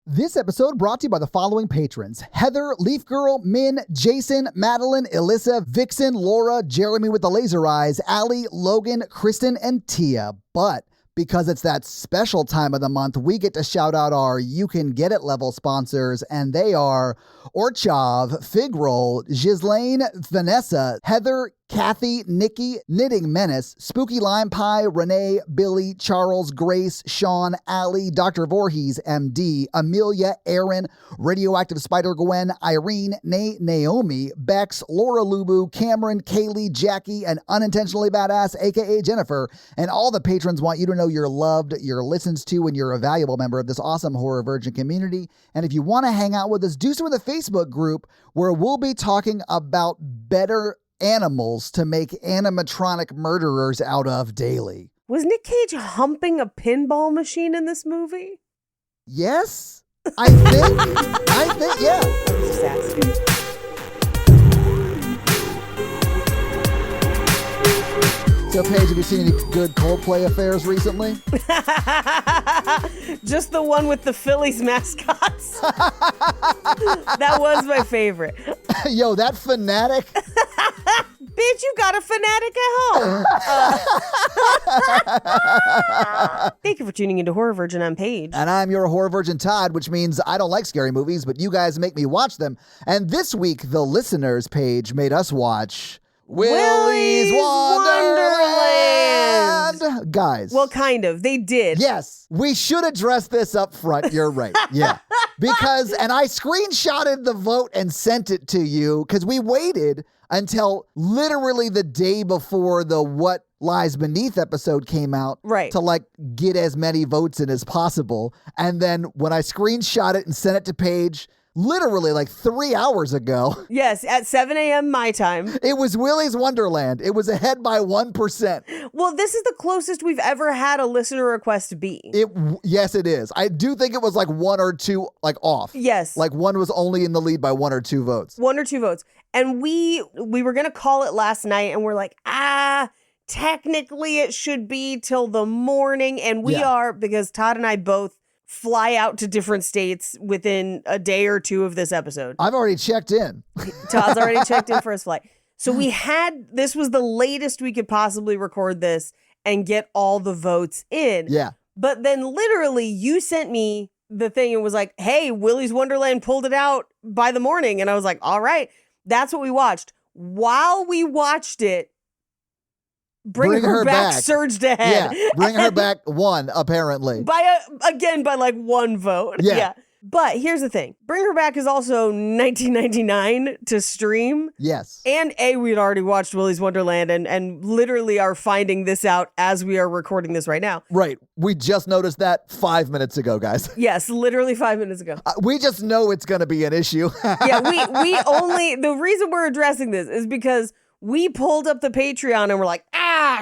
This episode brought to you by the following patrons: Heather, Leaf Girl, Min, Jason, Madeline, Alyssa, Vixen, Laura, Jeremy with the laser eyes, Allie, Logan, Kristen, and Tia. But because it's that special time of the month, we get to shout out our You Can Get It level sponsors, and they are Orchov, Fig Roll, Ghislaine, Vanessa, Heather, Kathy, Nikki, Knitting Menace, Spooky Lime Pie, Renee, Billy, Charles, Grace, Sean, Allie, Dr. Voorhees, MD, Amelia, Aaron, Radioactive Spider Gwen, Irene, Nate, Naomi, Bex, Laura Lubu, Cameron, Kaylee, Jackie, and Unintentionally Badass, aka Jennifer. And all the patrons want you to know you're loved, you're listened to, and you're a valuable member of this awesome Horror Virgin community. And if you want to hang out with us, do so in the Facebook group where we'll be talking about better animals to make animatronic murderers out of daily. Was Nic Cage humping a pinball machine in this movie? Yes, I think, yeah. I'm just asking. So, Paige, have you seen any good Coldplay affairs recently? Just the one with the Phillies mascots. That was my favorite. Yo, that fanatic. Bitch, you got a fanatic at home. Thank you for tuning into Horror Virgin. I'm Paige. And I'm your Horror Virgin Todd, which means I don't like scary movies, but you guys make me watch them. And this week, the listeners page made us watch Willy's Wonderland. Guys. Well, kind of. They did. Yes. We should address this up front. You're right. Yeah. Because, and I screenshotted the vote and sent it to you because we waited until literally the day before the What Lies Beneath episode came out, right, to like get as many votes in as possible. And then when I screenshot it and sent it to Paige, literally like 3 hours ago. Yes, at 7 a.m. my time. It was Willy's Wonderland. It was ahead by 1%. Well, this is the closest we've ever had a listener request be. Yes, it is. I do think it was like one or two like off. Yes. Like one was only in the lead by 1 or 2 votes. 1 or 2 votes. And we were going to call it last night and we're like, technically it should be till the morning. And we are, because Todd and I both fly out to different states within a day or two of this episode. I've already checked in. Todd's already checked in for his flight. So this was the latest we could possibly record this and get all the votes in. Yeah. But then literally you sent me the thing and was like, hey, Willy's Wonderland pulled it out by the morning. And I was like, all right, that's what we watched. While we watched it, Bring Her Back surged ahead. Yeah, Bring Her Back won, apparently. By like 1 vote. Yeah. But here's the thing. Bring Her Back is also $19.99 to stream. Yes. And we'd already watched Willy's Wonderland and literally are finding this out as we are recording this right now. Right. We just noticed that 5 minutes ago, guys. Yes, literally 5 minutes ago. We just know it's going to be an issue. Yeah, the reason we're addressing this is because we pulled up the Patreon and we're like,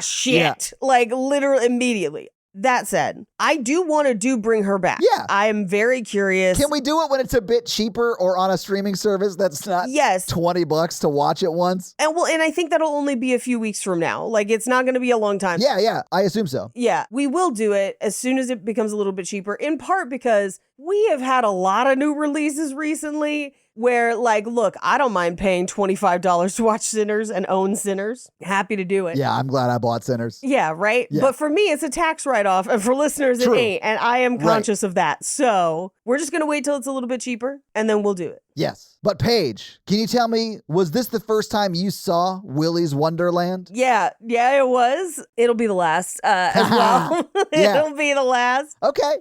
shit. Yeah. Like literally immediately. That said, I do want to Bring Her Back. Yeah. I am very curious. Can we do it when it's a bit cheaper or on a streaming service that's not $20 to watch it once? And I think that'll only be a few weeks from now. Like it's not going to be a long time. Yeah, I assume so. Yeah, we will do it as soon as it becomes a little bit cheaper, in part because we have had a lot of new releases recently where, like, look, I don't mind paying $25 to watch Sinners and own Sinners. Happy to do it. Yeah, I'm glad I bought Sinners. Yeah, right? Yeah. But for me, it's a tax write-off, and for listeners, it ain't, and I am conscious of that. So we're just going to wait till it's a little bit cheaper, and then we'll do it. Yes. But Paige, can you tell me, was this the first time you saw Willy's Wonderland? Yeah, it was. It'll be the last as well. It'll be the last. Okay.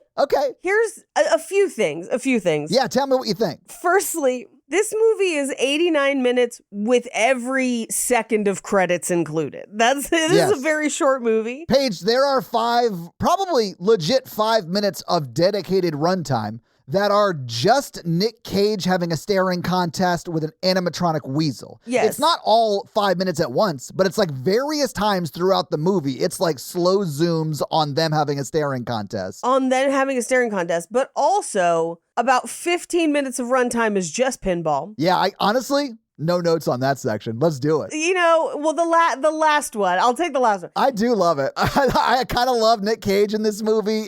Here's a few things. Yeah, tell me what you think. Firstly, this movie is 89 minutes with every second of credits included. This is a very short movie. Paige, there are probably legit 5 minutes of dedicated runtime that are just Nic Cage having a staring contest with an animatronic weasel. Yes. It's not all 5 minutes at once, but it's like various times throughout the movie. It's like slow zooms on them having a staring contest. But also about 15 minutes of runtime is just pinball. Yeah, I honestly, no notes on that section. Let's do it. The last one. I'll take the last one. I do love it. I kind of love Nic Cage in this movie.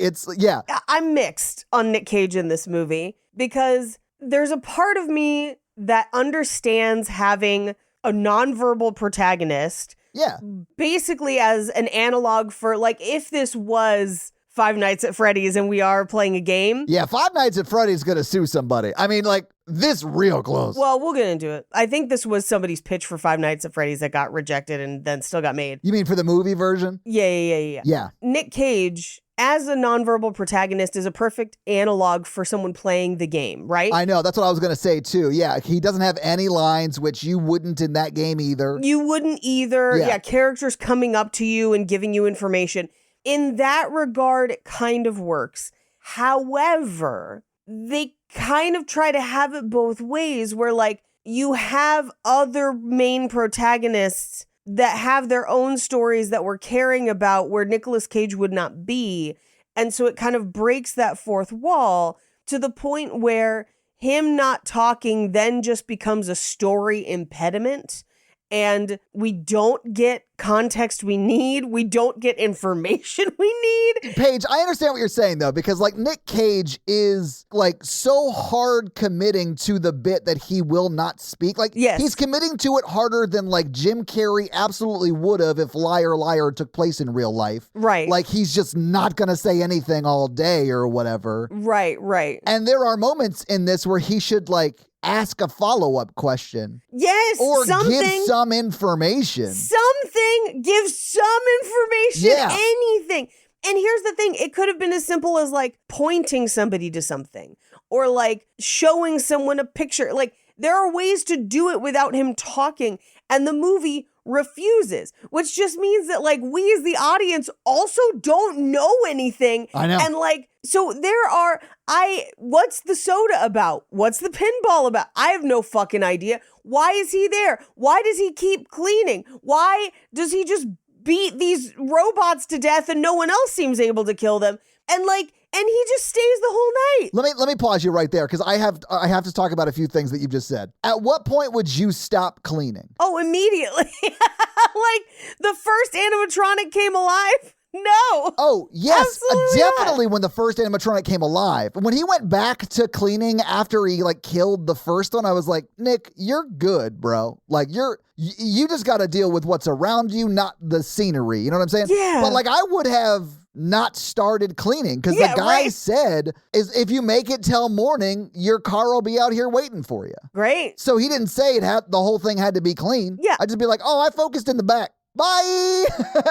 I'm mixed on Nic Cage in this movie because there's a part of me that understands having a nonverbal protagonist. Yeah. Basically as an analog for, like, if this was Five Nights at Freddy's and we are playing a game. Yeah, Five Nights at Freddy's gonna sue somebody. I mean, like, this real close. Well, we'll get into it. I think this was somebody's pitch for Five Nights at Freddy's that got rejected and then still got made. You mean for the movie version? Yeah. Yeah. Nic Cage, as a nonverbal protagonist, is a perfect analog for someone playing the game, right? I know. That's what I was going to say, too. Yeah, he doesn't have any lines, which you wouldn't in that game either. You wouldn't either. Yeah. Yeah, characters coming up to you and giving you information. In that regard, it kind of works. However, they kind of try to have it both ways where, like, you have other main protagonists that have their own stories that we're caring about where Nicolas Cage would not be. And so it kind of breaks that fourth wall to the point where him not talking then just becomes a story impediment. And we don't get context we need. We don't get information we need. Paige, I understand what you're saying, though, because, like, Nic Cage is, like, so hard committing to the bit that he will not speak. Like, Yes. He's committing to it harder than, like, Jim Carrey absolutely would have if Liar Liar took place in real life. Right. Like, he's just not going to say anything all day or whatever. Right. And there are moments in this where he should, like, ask a follow-up question. Yes, Or something. give some information. Give some information, Yeah. anything. And here's the thing, it could have been as simple as, like, pointing somebody to something or, like, showing someone a picture. Like, there are ways to do it without him talking, and the movie refuses, which just means that, like, we as the audience also don't know anything. I know. And, like, so what's the soda about? What's the pinball about? I have no fucking idea. Why is he there? Why does he keep cleaning? Why does he just beat these robots to death and no one else seems able to kill them? And he just stays the whole night. Let me pause you right there because I have to talk about a few things that you've just said. At what point would you stop cleaning? Oh, immediately. Like the first animatronic came alive. No. Oh, yes, Absolutely definitely when the first animatronic came alive. When he went back to cleaning after he like killed the first one, I was like, Nick, you're good, bro. Like you just got to deal with what's around you, not the scenery. You know what I'm saying? Yeah. But like I would have not started cleaning because Yeah, the guy right. said is if you make it till morning, your car will be out here waiting for you. Great. So he didn't say the whole thing had to be clean. Yeah. I'd just be like, oh, I focused in the back. Bye,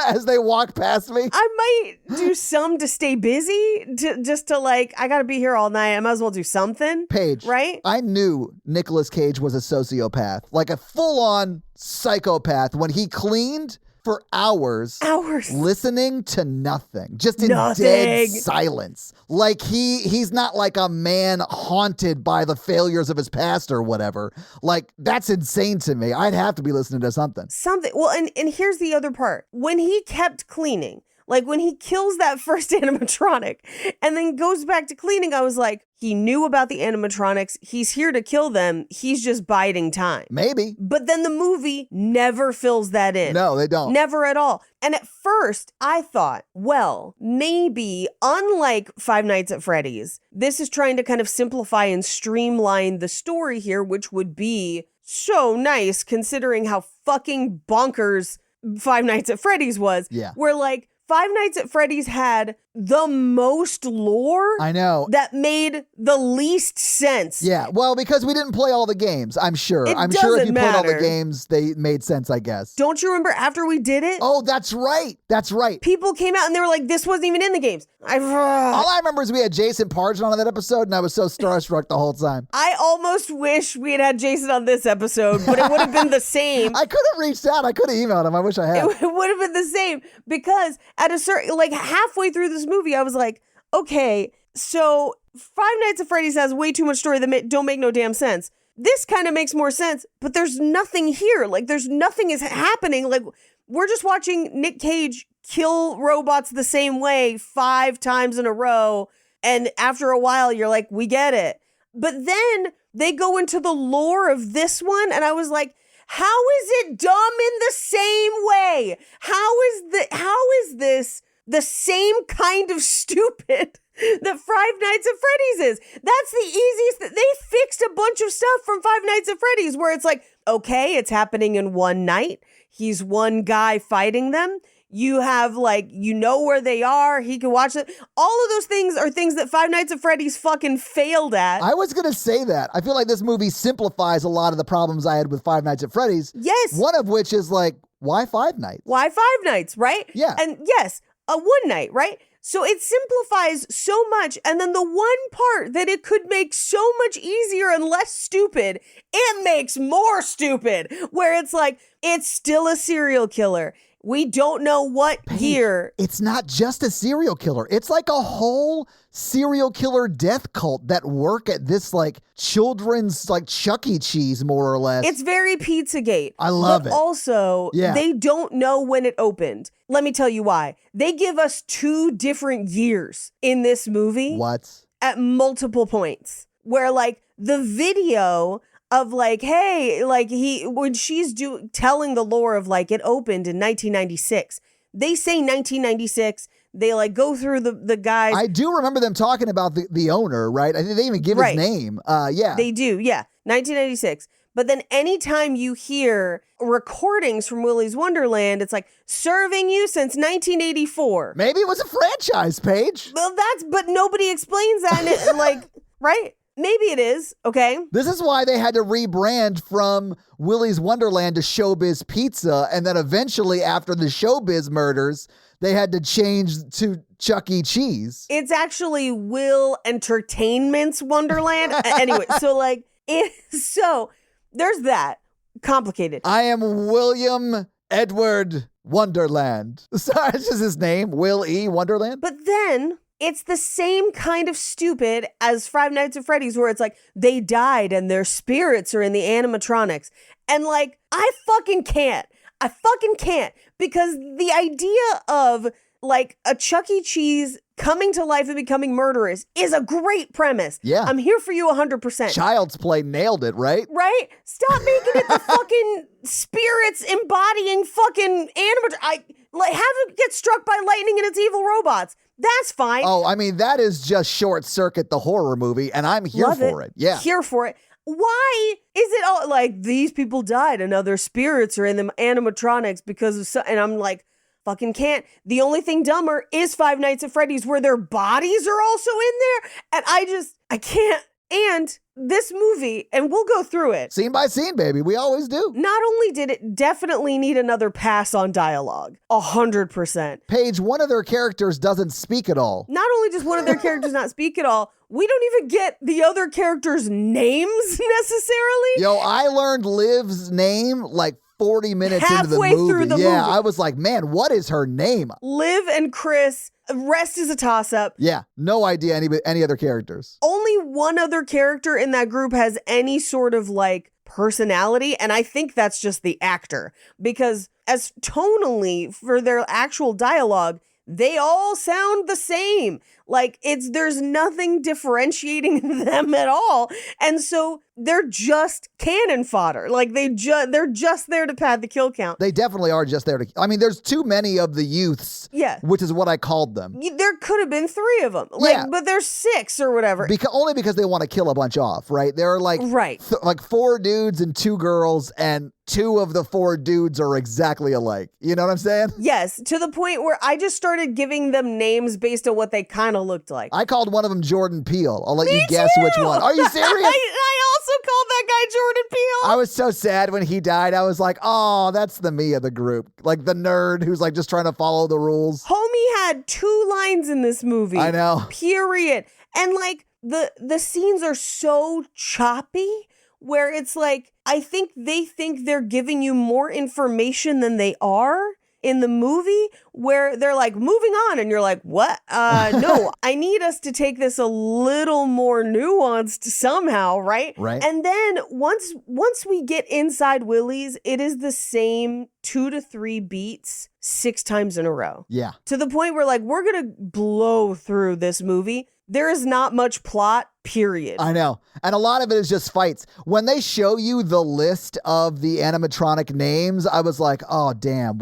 as they walk past me. I might do some to stay busy, just to like, I got to be here all night. I might as well do something. Paige, right? I knew Nicolas Cage was a sociopath, like a full-on psychopath when he cleaned for hours listening to nothing, just in dead silence. Like he's not like a man haunted by the failures of his past or whatever. Like that's insane to me. I'd have to be listening to something. Well, and here's the other part. When he kept cleaning, like when he kills that first animatronic and then goes back to cleaning, I was like, he knew about the animatronics. He's here to kill them. He's just biding time. Maybe. But then the movie never fills that in. No, they don't. Never at all. And at first, I thought, well, maybe unlike Five Nights at Freddy's, this is trying to kind of simplify and streamline the story here, which would be so nice considering how fucking bonkers Five Nights at Freddy's was. Yeah. Where like Five Nights at Freddy's had the most lore. I know. That made the least sense. Yeah, well, because we didn't play all the games, I'm sure. I'm sure if you played all the games, they made sense, I guess. Don't you remember after we did it? Oh, that's right. That's right. People came out and they were like, this wasn't even in the games. All I remember is we had Jason Pargin on that episode, and I was so starstruck the whole time. I almost wish we had Jason on this episode, but it would have been the same. I could have reached out. I could have emailed him. I wish I had. It would have been the same because at a certain, like halfway through this movie, I was like, okay, so Five Nights at Freddy's has way too much story that don't make no damn sense. This kind of makes more sense, but there's nothing here. Like there's nothing is happening. Like we're just watching Nic Cage kill robots the same way 5 times in a row. And after a while, you're like, we get it. But then they go into the lore of this one. And I was like, how is it dumb in the same way? How is this the same kind of stupid that Five Nights at Freddy's is. That's the easiest. They fixed a bunch of stuff from Five Nights at Freddy's where it's like, okay, it's happening in one night. He's one guy fighting them. You have like, you know where they are. He can watch it. All of those things are things that Five Nights at Freddy's fucking failed at. I was going to say that. I feel like this movie simplifies a lot of the problems I had with Five Nights at Freddy's. Yes. One of which is like, why 5 nights? Why 5 nights, right? Yeah. And yes, a one night, right? So it simplifies so much. And then the one part that it could make so much easier and less stupid, it makes more stupid. Where it's like, it's still a serial killer. We don't know what year. It's not just a serial killer. It's like a whole serial killer death cult that work at this like children's like Chuck E. Cheese, more or less. It's very Pizzagate. I love it. But also, Yeah. they don't know when it opened. Let me tell you why. They give us 2 different years in this movie. What? At multiple points. Where like the video of like, hey, like when she's telling the lore of like it opened in 1996. They say 1996. They like go through the guys. I do remember them talking about the owner, right? I think they even give his name. Yeah. They do, yeah. 1996. But then anytime you hear recordings from Willy's Wonderland, it's like serving you since 1984. Maybe it was a franchise, Paige. Well, but nobody explains that. And it, like, right? Maybe it is, okay? This is why they had to rebrand from Willy's Wonderland to Showbiz Pizza. And then eventually, after the Showbiz murders, they had to change to Chuck E. Cheese. It's actually Will Entertainment's Wonderland. Anyway, so there's that. Complicated. I am William Edward Wonderland. Sorry, it's just his name, Will E. Wonderland. But then it's the same kind of stupid as Five Nights at Freddy's, where it's like they died and their spirits are in the animatronics. And like, I fucking can't because the idea of like a Chuck E. Cheese coming to life and becoming murderous is a great premise. Yeah. I'm here for you 100%. Child's Play nailed it, right? Right? Stop making it the fucking spirits embodying fucking have it get struck by lightning and it's evil robots. That's fine. Oh, I mean, that is just Short Circuit, the horror movie, and I'm here Love for it. Yeah. Here for it. Why is it all like these people died and now their spirits are in the animatronics because of and I'm like, fucking can't. The only thing dumber is Five Nights at Freddy's where their bodies are also in there. And I can't. And this movie, and we'll go through it. Scene by scene, baby. We always do. Not only did it definitely need another pass on dialogue, 100%. Paige, one of their characters doesn't speak at all. Not only does one of their characters not speak at all, we don't even get the other characters' names necessarily. Yo, I learned Liv's name like 40 minutes into the Halfway movie. through the yeah, movie. I was like, man, what is her name? Liv and Chris, rest is a toss-up. Yeah, no idea any other characters. Only one other character in that group has any sort of like personality, and I think that's just the actor. Because as tonally for their actual dialogue, they all sound the same. Like there's nothing differentiating them at all. And so they're just cannon fodder. Like they're just there to pad the kill count. They definitely are just there to, I mean, there's too many of the youths. Yeah. Which is what I called them. There could have been 3 of them. Like, Yeah. but there's 6 or whatever. Only because they want to kill a bunch off, right? There are like, Right. like 4 dudes and 2 girls, and 2 of the 4 dudes are exactly alike. You know what I'm saying? Yes, to the point where I just started giving them names based on what they kind of looked like. I called one of them Jordan Peele. I'll let Me you guess too! which one. Are you serious? I also called that guy Jordan Peele. I was so sad when he died. I was like, oh, that's the me of the group. Like the nerd who's like just trying to follow the rules. Homie had 2 lines in this movie. I know. Period. And like the scenes are so choppy where it's like, I think they think they're giving you more information than they are in the movie, where they're like, moving on, and you're like, what? No, I need us to take this a little more nuanced somehow, right? Right. And then once we get inside Willy's, it is the same 2 to 3 beats 6 times in a row. Yeah. To the point where like, we're gonna blow through this movie. There is not much plot, period. I know. And a lot of it is just fights. When they show you the list of the animatronic names, I was like, oh, damn,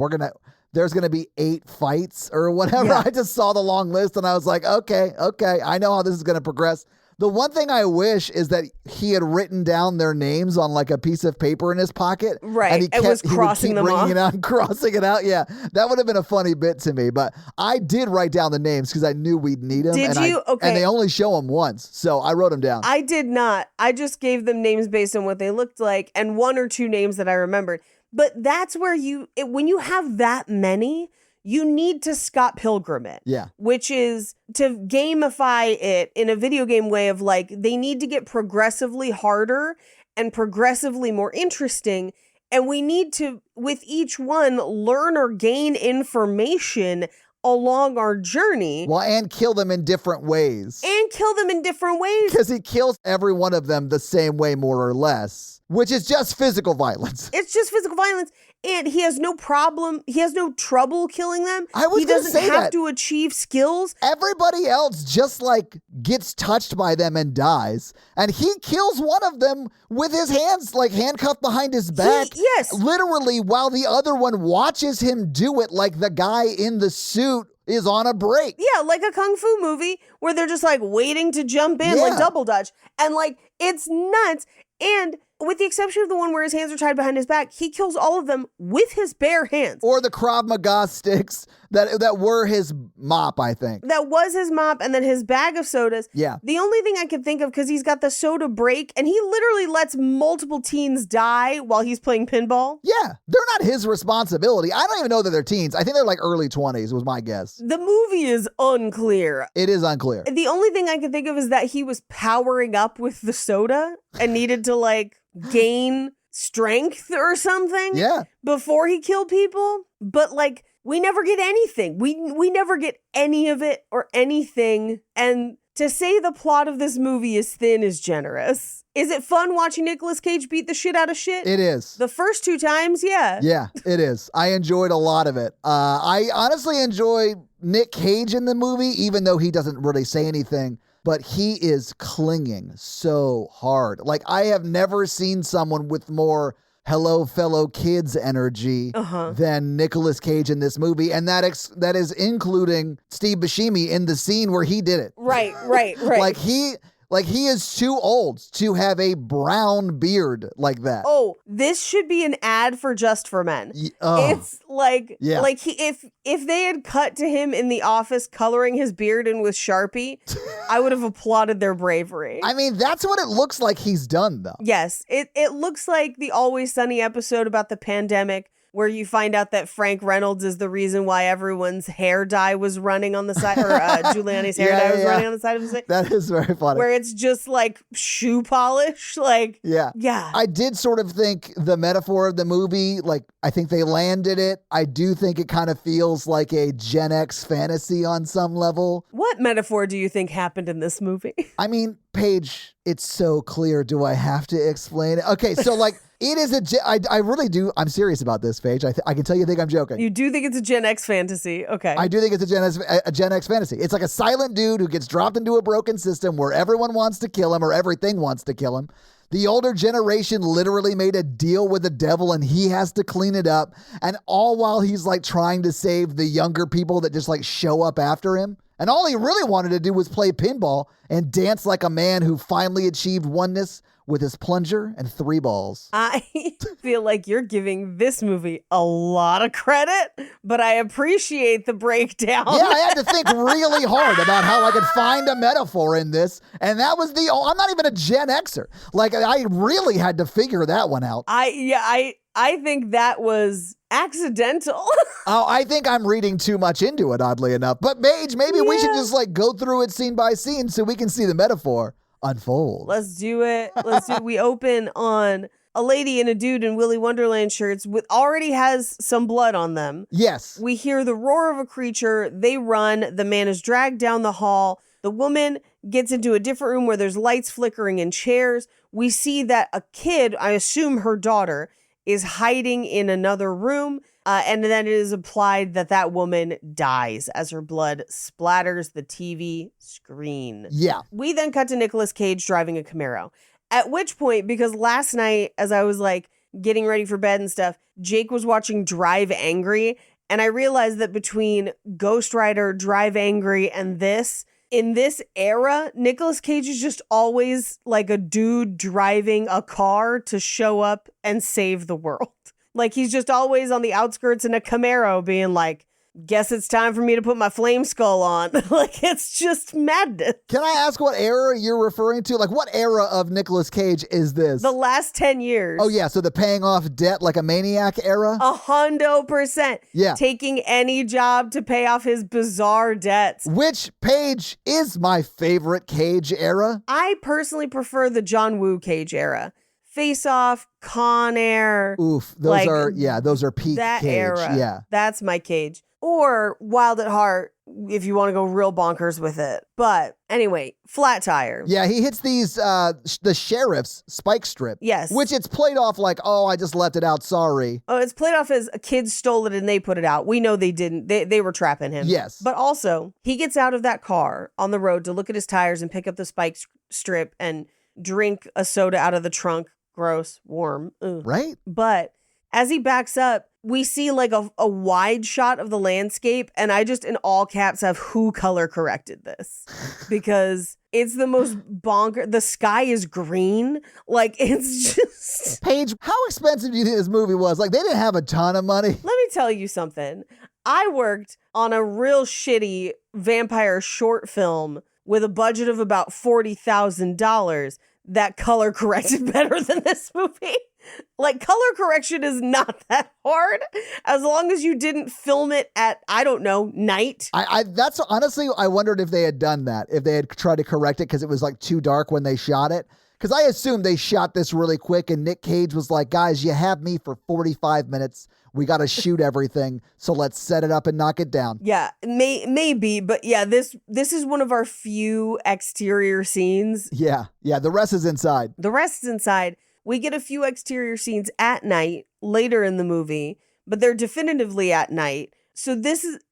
there's going to be 8 fights or whatever. Yeah. I just saw the long list and I was like, okay, I know how this is going to progress. The one thing I wish is that he had written down their names on like a piece of paper in his pocket. Right. And It was crossing them off. It out and crossing it out. Yeah. That would have been a funny bit to me. But I did write down the names because I knew we'd need them. Did you? Okay. And they only show them once. So I wrote them down. I did not. I just gave them names based on what they looked like and 1 or 2 names that I remembered. But that's where when you have that many, you need to Scott Pilgrim it. Yeah. Which is to gamify it in a video game way of like, they need to get progressively harder and progressively more interesting. And we need to, with each one, learn or gain information along our journey. Well, and kill them in different ways. Because he kills every one of them the same way, more or less, which is just physical violence. It's just physical violence. And he has no problem. He has no trouble killing them. He doesn't have to achieve skills. Everybody else just like gets touched by them and dies. And he kills one of them with his hands like handcuffed behind his back. Yes. Literally while the other one watches him do it like the guy in the suit is on a break. Yeah, like a kung fu movie where they're just like waiting to jump in like double dutch. And like, it's nuts. And with the exception of the one where his hands are tied behind his back, he kills all of them with his bare hands. Or the Krav Maga sticks that were his mop, I think. That was his mop, and then his bag of sodas. Yeah. The only thing I could think of, because he's got the soda break, and he literally lets multiple teens die while he's playing pinball. Yeah, they're not his responsibility. I don't even know that they're teens. I think they're like early 20s was my guess. The movie is unclear. It is unclear. The only thing I could think of is that he was powering up with the soda and needed to like gain strength or something before he killed people. But like, we never get anything. We never get any of it or anything. And to say the plot of this movie is thin is generous. Is it fun watching Nicolas Cage beat the shit out of shit? It is. The first 2 times, yeah. Yeah, it is. I enjoyed a lot of it. I honestly enjoy Nic Cage in the movie, even though he doesn't really say anything. But he is clinging so hard. Like, I have never seen someone with more hello, fellow kids energy than Nicolas Cage in this movie. And that is including Steve Buscemi in the scene where he did it. Right. Like he is too old to have a brown beard like that. Oh, this should be an ad for Just for Men. It's like, like if they had cut to him in the office coloring his beard in with Sharpie, I would have applauded their bravery. I mean, that's what it looks like he's done, though. Yes, it looks like the Always Sunny episode about the pandemic, where you find out that Frank Reynolds is the reason why everyone's hair dye was running on the side, or Giuliani's hair dye was running on the side of his face. That is very funny. Where it's just like shoe polish. Like, yeah. I did sort of think the metaphor of the movie, like, I think they landed it. I do think it kind of feels like a Gen X fantasy on some level. What metaphor do you think happened in this movie? I mean, Paige, it's so clear. Do I have to explain it? Okay, so like, it is I really do. I'm serious about this, Paige. I can tell you think I'm joking. You do think it's a Gen X fantasy. Okay. I do think it's a Gen X fantasy. It's like a silent dude who gets dropped into a broken system where everyone wants to kill him or everything wants to kill him. The older generation literally made a deal with the devil and he has to clean it up. And all while he's like trying to save the younger people that just like show up after him. And all he really wanted to do was play pinball and dance like a man who finally achieved oneness with his plunger and 3 balls. I feel like you're giving this movie a lot of credit, but I appreciate the breakdown. Yeah, I had to think really hard about how I could find a metaphor in this. And that was I'm not even a Gen Xer. Like, I really had to figure that one out. I think that was accidental. Oh, I think I'm reading too much into it, oddly enough. But Paige, maybe we should just like go through it scene by scene so we can see the metaphor unfold. Let's do it. We open on a lady and a dude in Willy Wonderland shirts with already has some blood on them. Yes. We hear the roar of a creature. They run. The man is dragged down the hall. The woman gets into a different room where there's lights flickering and chairs. We see that a kid, I assume her daughter, is hiding in another room. And then it is implied that woman dies as her blood splatters the TV screen. Yeah. We then cut to Nicolas Cage driving a Camaro. At which point, because last night, as I was like getting ready for bed and stuff, Jake was watching Drive Angry. And I realized that between Ghost Rider, Drive Angry, and this, in this era, Nicolas Cage is just always like a dude driving a car to show up and save the world. Like he's just always on the outskirts in a Camaro being like, guess it's time for me to put my flame skull on. Like, it's just madness. Can I ask what era you're referring to? Like, what era of Nicolas Cage is this? The last 10 years. Oh, yeah. So the paying off debt like a maniac era? 100%. Yeah. Taking any job to pay off his bizarre debts. Which Page is my favorite Cage era? I personally prefer the John Woo Cage era. Face Off, Con Air. Oof. Those are peak that Cage. Era. Yeah. That's my Cage. Or Wild at Heart, if you want to go real bonkers with it. But anyway, Flat Tire. Yeah, he hits these, the sheriff's spike strip. Yes. Which it's played off like, oh, I just left it out, sorry. Oh, it's played off as a kid stole it and they put it out. We know they didn't. They were trapping him. Yes. But also, he gets out of that car on the road to look at his tires and pick up the spike strip and drink a soda out of the trunk. Gross, warm. Ugh. Right? But as he backs up, we see like a wide shot of the landscape, and I just in all caps have who color corrected this because it's the most bonker. The sky is green. Like it's just. Paige, how expensive do you think this movie was? Like they didn't have a ton of money. Let me tell you something. I worked on a real shitty vampire short film with a budget of about $40,000 that color corrected better than this movie. Like, color correction is not that hard as long as you didn't film it at, I don't know, night. That's honestly, I wondered if they had done that, if they had tried to correct it because it was like too dark when they shot it. Because I assumed they shot this really quick and Nic Cage was like, guys, you have me for 45 minutes. We got to shoot everything. So let's set it up and knock it down. Yeah, maybe. But yeah, this is one of our few exterior scenes. Yeah. The rest is inside. The rest is inside. We get a few exterior scenes at night later in the movie, but they're definitively at night. So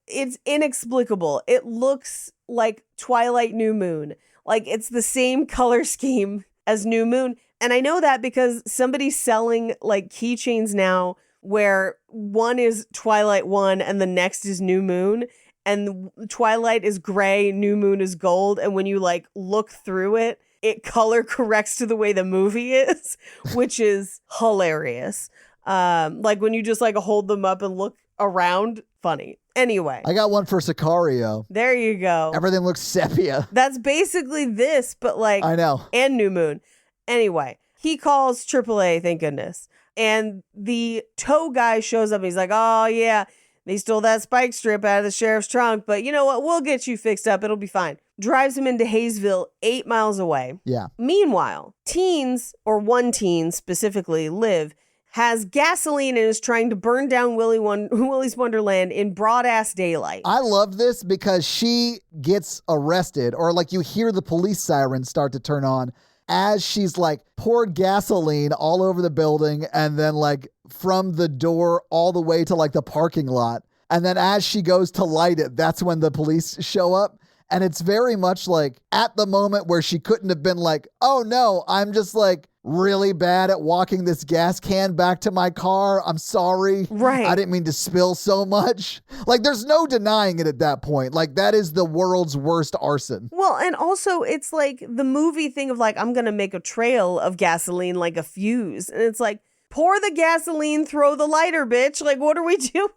it's inexplicable. It looks like Twilight New Moon. Like it's the same color scheme as New Moon. And I know that because somebody's selling like keychains now where one is Twilight 1 and the next is New Moon. And Twilight is gray, New Moon is gold. And when you like look through it, it color corrects to the way the movie is, which is hilarious. Like when you just like hold them up and look around, funny. Anyway. I got one for Sicario. There you go. Everything looks sepia. That's basically this, but like. I know. And New Moon. Anyway, he calls AAA, thank goodness. And the tow guy shows up and he's like, oh yeah, they stole that spike strip out of the sheriff's trunk, but you know what? We'll get you fixed up. It'll be fine. Drives him into Hayesville, 8 miles away. Yeah. Meanwhile, teens, or one teen specifically, Liv, has gasoline and is trying to burn down Willy's Wonderland in broad-ass daylight. I love this because she gets arrested, or like you hear the police sirens start to turn on as she's like poured gasoline all over the building and then like from the door all the way to like the parking lot. And then as she goes to light it, that's when the police show up. And it's very much like at the moment where she couldn't have been like, oh no, I'm just like really bad at walking this gas can back to my car. I'm sorry. Right. I didn't mean to spill so much. Like there's no denying it at that point. Like that is the world's worst arson. Well, and also it's like the movie thing of like, I'm going to make a trail of gasoline like a fuse. And it's like, pour the gasoline, throw the lighter, bitch. Like, what are we doing?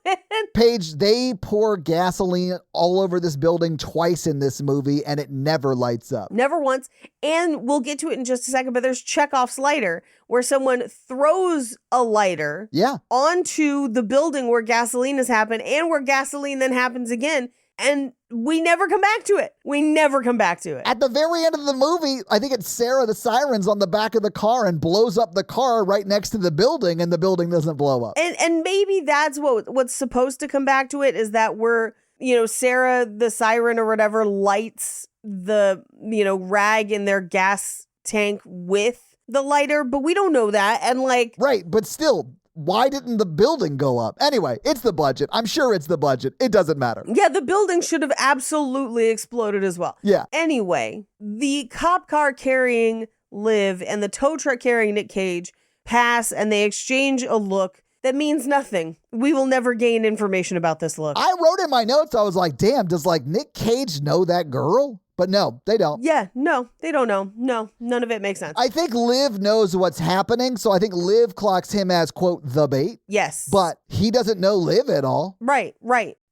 Paige, they pour gasoline all over this building twice in this movie, and it never lights up. Never once. And we'll get to it in just a second, but there's Chekhov's lighter, where someone throws a lighter onto the building where gasoline has happened and where gasoline then happens again. And we never come back to it. At the very end of the movie, I think it's Sarah the Siren's on the back of the car and blows up the car right next to the building and the building doesn't blow up. And maybe that's what's supposed to come back to it is that Sarah the Siren or whatever lights the, rag in their gas tank with the lighter, but we don't know that. And like. Right, but still. Why didn't the building go up? Anyway, it's the budget. I'm sure it's the budget. It doesn't matter. Yeah, the building should have absolutely exploded as well. Yeah. Anyway, the cop car carrying Liv and the tow truck carrying Nic Cage pass and they exchange a look. that means nothing. We will never gain information about this look. I wrote in my notes, I was like, damn, does like Nic Cage know that girl? But no, they don't. Yeah, no, they don't know. No, none of it makes sense. I think Liv knows what's happening, so I think Liv clocks him as, quote, the bait. Yes. But he doesn't know Liv at all. Right.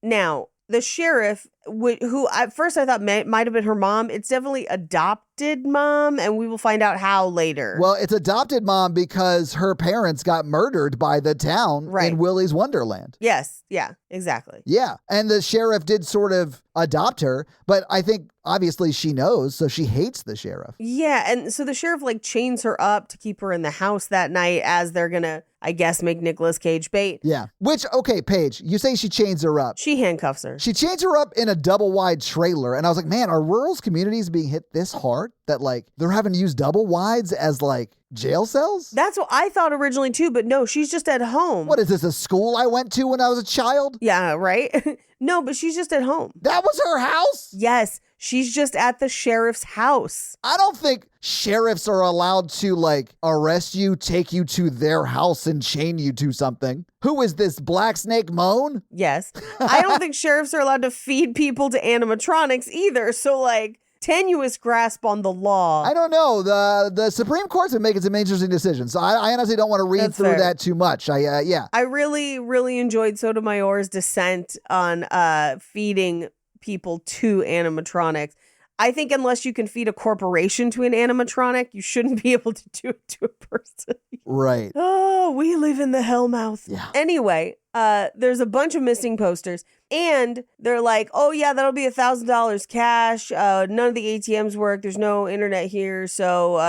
Now, the sheriff, who at first I thought might have been her mom, it's definitely adopted mom, and we will find out how later. Well, it's adopted mom because her parents got murdered by the town in Willy's Wonderland. Yes. Yeah, exactly. Yeah. And the sheriff did sort of adopt her, but I think obviously she knows, so she hates the sheriff. Yeah. And so the sheriff like chains her up to keep her in the house that night as they're going to, I guess, make Nicolas Cage bait. Yeah. Which, okay, Paige, you say she chains her up. She handcuffs her. She chains her up in a double wide trailer. And I was like, man, are rural communities being hit this hard that like they're having to use double wides as like jail cells? That's what I thought originally too, but no, she's just at home. What is this, a school I went to when I was a child? Yeah, right? No, but she's just at home. That was her house? Yes, she's just at the sheriff's house. I don't think sheriffs are allowed to like arrest you, take you to their house and chain you to something. Who is this, Black Snake Moan? Yes. I don't think sheriffs are allowed to feed people to animatronics either. So like, tenuous grasp on the law. I don't know. The Supreme Court's been making some interesting decisions. So I honestly don't want to read through that too much. I really, really enjoyed Sotomayor's dissent on feeding people to animatronics. I think unless you can feed a corporation to an animatronic, you shouldn't be able to do it to a person. Right. Oh, we live in the hellmouth. Yeah. Anyway, there's a bunch of missing posters. And they're like, oh, yeah, that'll be $1,000 cash. None of the ATMs work. There's no internet here. So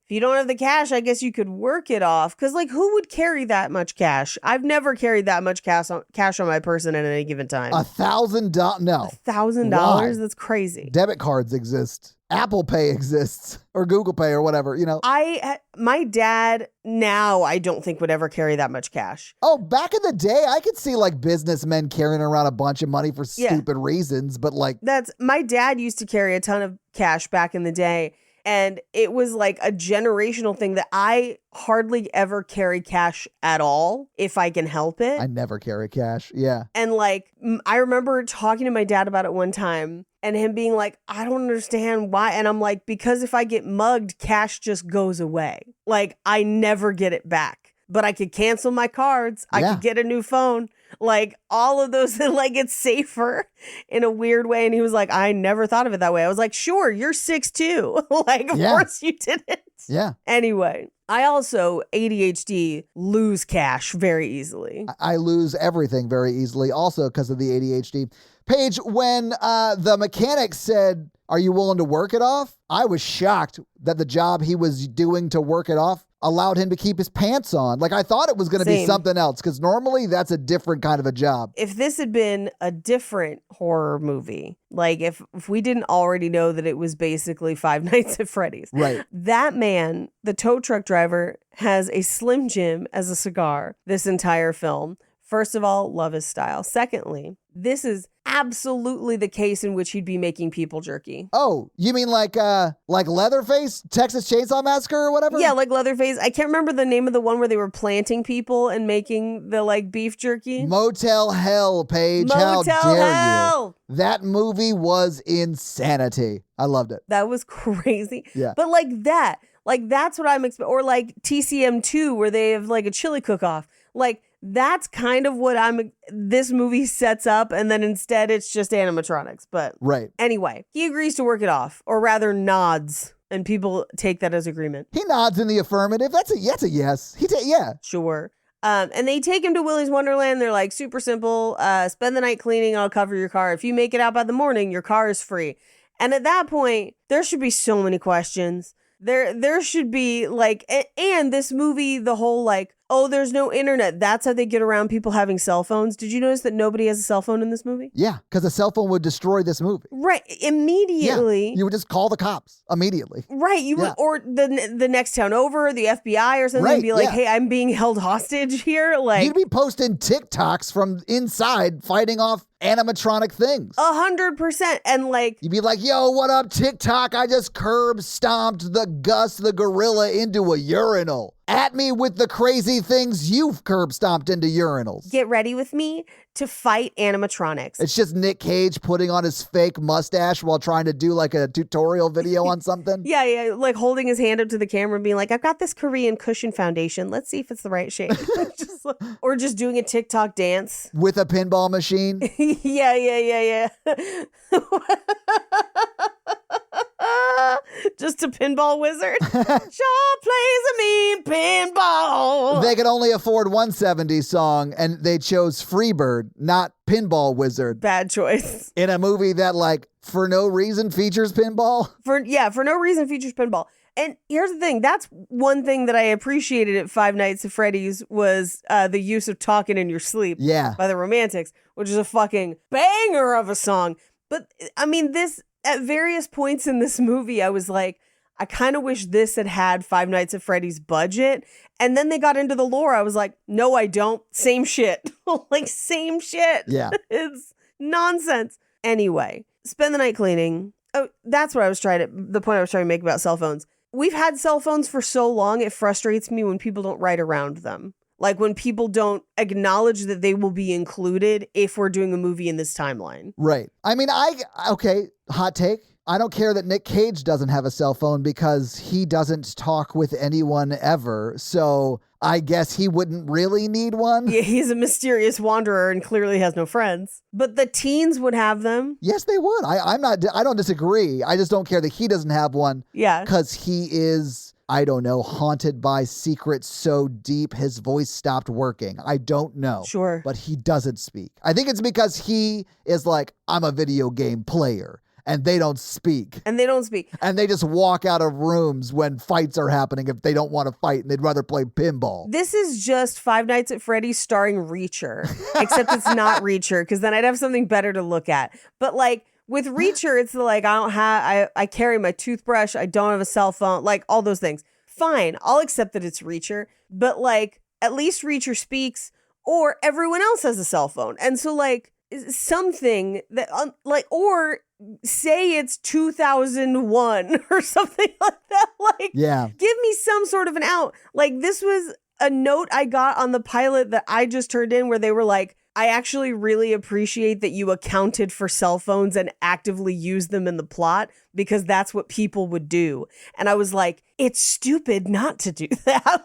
if you don't have the cash, I guess you could work it off. Because, like, who would carry that much cash? I've never carried that much cash on my person at any given time. $1,000? No. $1,000? That's crazy. Debit cards exist. Apple Pay exists, or Google Pay, or whatever, you know. My dad now I don't think would ever carry that much cash. Oh, back in the day, I could see like businessmen carrying around a bunch of money for stupid reasons, but like my dad used to carry a ton of cash back in the day. And it was like a generational thing that I hardly ever carry cash at all if I can help it. I never carry cash. Yeah. And like, I remember talking to my dad about it one time and him being like, I don't understand why. And I'm like, because if I get mugged, cash just goes away. Like I never get it back, but I could cancel my cards. I could get a new phone. Like all of those, like it's safer in a weird way. And he was like, I never thought of it that way. I was like, sure, you're 6'2". Like, of course you didn't. Yeah. Anyway, I also, ADHD, lose cash very easily. I lose everything very easily also because of the ADHD. Paige, when the mechanic said, are you willing to work it off? I was shocked that the job he was doing to work it off allowed him to keep his pants on. Like I thought it was going to be something else because normally that's a different kind of a job. If this had been a different horror movie, like if we didn't already know that it was basically Five Nights at Freddy's. Right. That man, the tow truck driver, has a Slim Jim as a cigar this entire film. First of all, love his style. Secondly, this is absolutely the case in which he'd be making people jerky. Oh, you mean like Leatherface, Texas Chainsaw Massacre or whatever? Yeah, like Leatherface. I can't remember the name of the one where they were planting people and making the like beef jerky. Motel Hell, Paige. How dare you? That movie was insanity. I loved it. That was crazy. Yeah. But like that's what I'm expecting. Or like TCM2 where they have like a chili cook-off. Like that's kind of what this movie sets up, and then instead it's just animatronics. But anyway, he agrees to work it off, or rather nods, and people take that as agreement. He nods in the affirmative. That's a yes. Sure. And they take him to Willy's Wonderland. They're like, super simple. Spend the night cleaning. I'll cover your car. If you make it out by the morning, your car is free. And at that point, there should be so many questions. There should be like, and this movie, the whole like, oh, there's no internet. That's how they get around people having cell phones. Did you notice that nobody has a cell phone in this movie? Yeah, because a cell phone would destroy this movie. Right. Immediately. Yeah. You would just call the cops immediately. Right. You would, or the next town over, the FBI or something, and be like, hey, I'm being held hostage here. Like, you'd be posting TikToks from inside fighting off animatronic things. 100%. And like, you'd be like, yo, what up, TikTok? I just curb-stomped the Gus the gorilla into a urinal. At me with the crazy things you've curb-stomped into urinals. Get ready with me to fight animatronics. It's just Nic Cage putting on his fake mustache while trying to do like a tutorial video on something. Yeah, like holding his hand up to the camera and being like, I've got this Korean cushion foundation. Let's see if it's the right shape. Or just doing a TikTok dance. With a pinball machine. Yeah. Just a pinball wizard. Sure plays a mean pinball. They could only afford one 70s song, and they chose Freebird, not Pinball Wizard. Bad choice. In a movie that, like, for no reason features pinball? For no reason features pinball. And here's the thing. That's one thing that I appreciated at Five Nights at Freddy's was the use of Talking in Your Sleep by the Romantics, which is a fucking banger of a song. But, I mean, this... At various points in this movie, I was like, I kind of wish this had Five Nights at Freddy's budget. And then they got into the lore. I was like, no, I don't. Same shit. Like, same shit. Yeah. It's nonsense. Anyway, spend the night cleaning. Oh, that's what the point I was trying to make about cell phones. We've had cell phones for so long, it frustrates me when people don't write around them. Like when people don't acknowledge that they will be included if we're doing a movie in this timeline. Right. I mean, okay, hot take. I don't care that Nic Cage doesn't have a cell phone because he doesn't talk with anyone ever. So I guess he wouldn't really need one. Yeah, he's a mysterious wanderer and clearly has no friends. But the teens would have them. Yes, they would. I don't disagree. I just don't care that he doesn't have one. Yeah. Because he is... I don't know, haunted by secrets so deep his voice stopped working. I don't know. Sure. But he doesn't speak. I think it's because he is like, I'm a video game player. And they don't speak. And they just walk out of rooms when fights are happening if they don't want to fight and they'd rather play pinball. This is just Five Nights at Freddy's starring Reacher. Except it's not Reacher, because then I'd have something better to look at. But like... With Reacher, it's like, I carry my toothbrush, I don't have a cell phone, like all those things. Fine, I'll accept that it's Reacher, but like, at least Reacher speaks, or everyone else has a cell phone. And so like, something that, or say it's 2001 or something like that. Like, yeah. Give me some sort of an out. Like, this was a note I got on the pilot that I just turned in where they were like, I actually really appreciate that you accounted for cell phones and actively used them in the plot because that's what people would do. And I was like, it's stupid not to do that.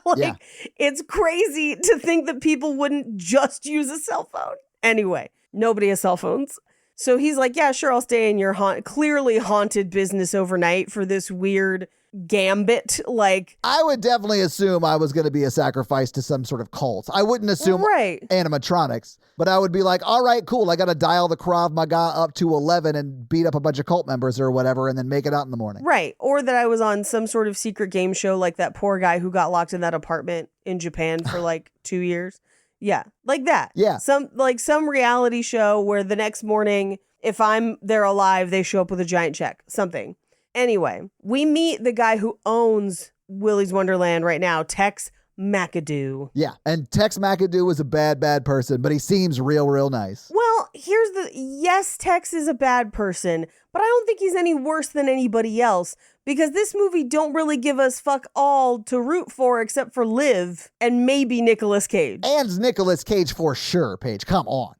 It's crazy to think that people wouldn't just use a cell phone. Anyway, nobody has cell phones. So he's like, yeah, sure, I'll stay in your clearly haunted business overnight for this weird gambit. Like, I would definitely assume I was going to be a sacrifice to some sort of cult. I wouldn't assume animatronics, but I would be like, all right, cool. I got to dial the Krav Maga up to 11 and beat up a bunch of cult members or whatever and then make it out in the morning. Right. Or that I was on some sort of secret game show like that poor guy who got locked in that apartment in Japan for like 2 years. Yeah. Like that. Yeah. Some reality show where the next morning, if I'm there alive, they show up with a giant check. Something. Anyway, we meet the guy who owns Willy's Wonderland right now, Tex McAdoo. Yeah, and Tex McAdoo is a bad person, but he seems real nice. Well, yes, Tex is a bad person, but I don't think he's any worse than anybody else because this movie don't really give us fuck all to root for except for Liv and maybe Nicolas Cage. And Nicolas Cage for sure, Paige. Come on.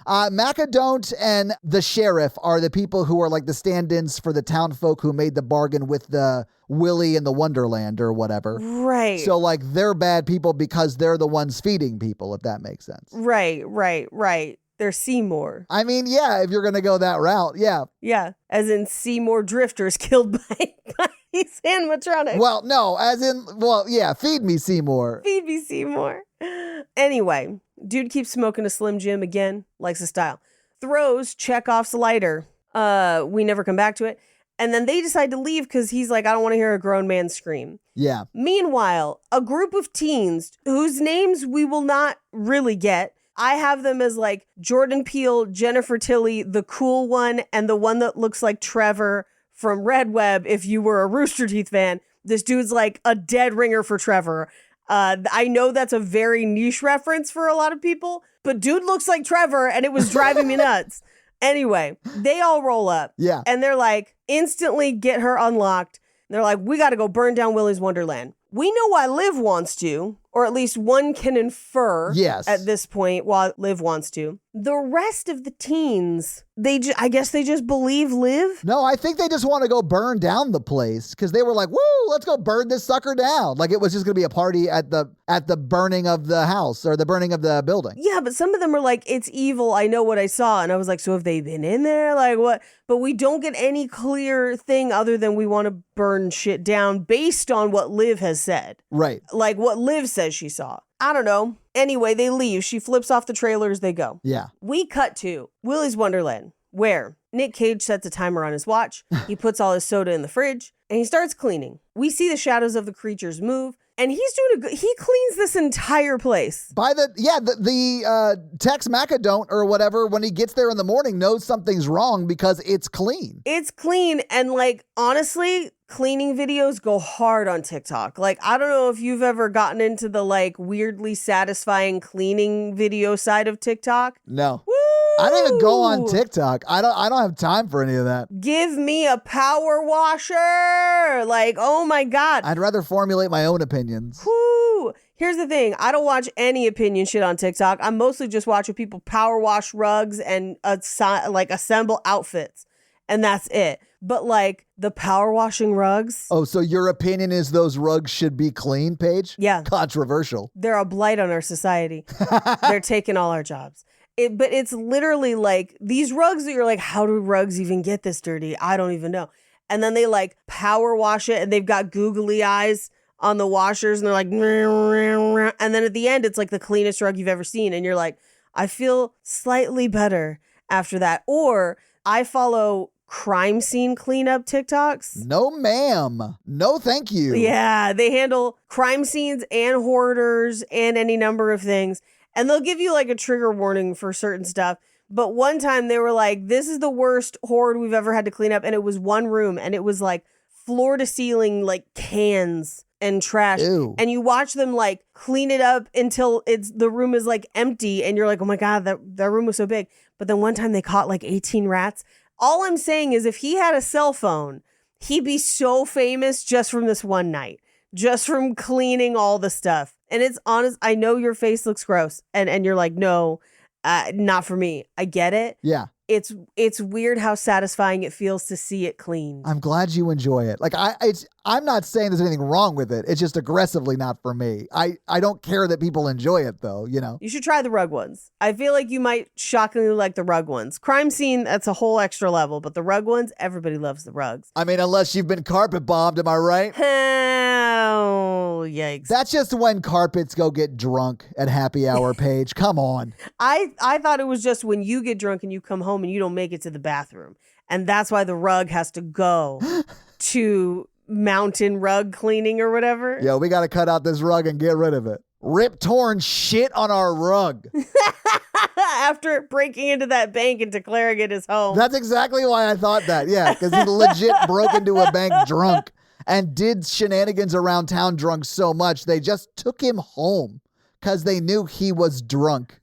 McAdoo and the sheriff are the people who are like the stand-ins for the town folk who made the bargain with the Willy in the Wonderland or whatever. Right. So like they're bad people because they're the ones feeding people, if that makes sense. Right. They're Seymour. I mean, yeah, if you're going to go that route, yeah. Yeah, as in Seymour drifters killed by these animatronics. Well, no, feed me Seymour. Feed me Seymour. Anyway, dude keeps smoking a Slim Jim again, likes the style. Throws Chekhov's lighter. We never come back to it. And then they decide to leave because he's like, I don't want to hear a grown man scream. Yeah. Meanwhile, a group of teens whose names we will not really get. I have them as like Jordan Peele, Jennifer Tilly, the cool one, and the one that looks like Trevor from Red Web if you were a Rooster Teeth fan. This dude's like a dead ringer for Trevor. I know that's a very niche reference for a lot of people, but dude looks like Trevor and it was driving me nuts. Anyway, they all roll up. Yeah. And they're like, instantly get her unlocked. They're like, we got to go burn down Willy's Wonderland. We know why Liv wants to, or at least one can infer at this point why Liv wants to. The rest of the teens, I guess they just believe Liv? No, I think they just want to go burn down the place because they were like, woo, let's go burn this sucker down. Like it was just going to be a party at the burning of the house or the burning of the building. Yeah, but some of them are like, it's evil. I know what I saw. And I was like, so have they been in there? Like what? But we don't get any clear thing other than we want to burn shit down based on what Liv has said. Right. Like what Liv says she saw. I don't know. Anyway, they leave. She flips off the trailers. They go. Yeah. We cut to Willy's Wonderland, where Nic Cage sets a timer on his watch. He puts all his soda in the fridge and he starts cleaning. We see the shadows of the creatures move. And he's doing he cleans this entire place. By the Tex Macadont or whatever, when he gets there in the morning, knows something's wrong because it's clean. It's clean. And like, honestly, cleaning videos go hard on TikTok. Like, I don't know if you've ever gotten into the like weirdly satisfying cleaning video side of TikTok. No. Woo! I don't even go on TikTok. I don't have time for any of that. Give me a power washer. Like, oh my God. I'd rather formulate my own opinions. Woo! Here's the thing. I don't watch any opinion shit on TikTok. I'm mostly just watching people power wash rugs and assemble outfits. And that's it. But like the power washing rugs. Oh, so your opinion is those rugs should be clean, Paige? Yeah. Controversial. They're a blight on our society. They're taking all our jobs. But it's literally like these rugs that you're like, how do rugs even get this dirty? I don't even know. And then they like power wash it and they've got googly eyes on the washers and they're like, and then at the end, it's like the cleanest rug you've ever seen. And you're like, I feel slightly better after that. Or I follow crime scene cleanup TikToks. No, ma'am. No, thank you. Yeah, they handle crime scenes and hoarders and any number of things. And they'll give you like a trigger warning for certain stuff. But one time they were like, this is the worst hoard we've ever had to clean up. And it was one room and it was like floor to ceiling, like cans and trash. Ew. And you watch them like clean it up until the room is like empty. And you're like, oh my God, that room was so big. But then one time they caught like 18 rats. All I'm saying is if he had a cell phone, he'd be so famous just from this one night. Just from cleaning all the stuff. And it's honest. I know your face looks gross. And you're like, no, not for me. I get it. Yeah. It's weird how satisfying it feels to see it cleaned. I'm glad you enjoy it. Like I'm not saying there's anything wrong with it. It's just aggressively not for me. I don't care that people enjoy it though, you know. You should try the rug ones. I feel like you might shockingly like the rug ones. Crime scene, that's a whole extra level, but the rug ones, everybody loves the rugs. I mean, unless you've been carpet bombed, am I right? Oh, yikes. That's just when carpets go get drunk at happy hour, Paige. Come on. I thought it was just when you get drunk and you come home and you don't make it to the bathroom. And that's why the rug has to go to mountain rug cleaning or whatever. Yo, we got to cut out this rug and get rid of it. Rip Torn shit on our rug. After breaking into that bank and declaring it his home. That's exactly why I thought that. Yeah, because he legit broke into a bank drunk and did shenanigans around town drunk so much they just took him home because they knew he was drunk.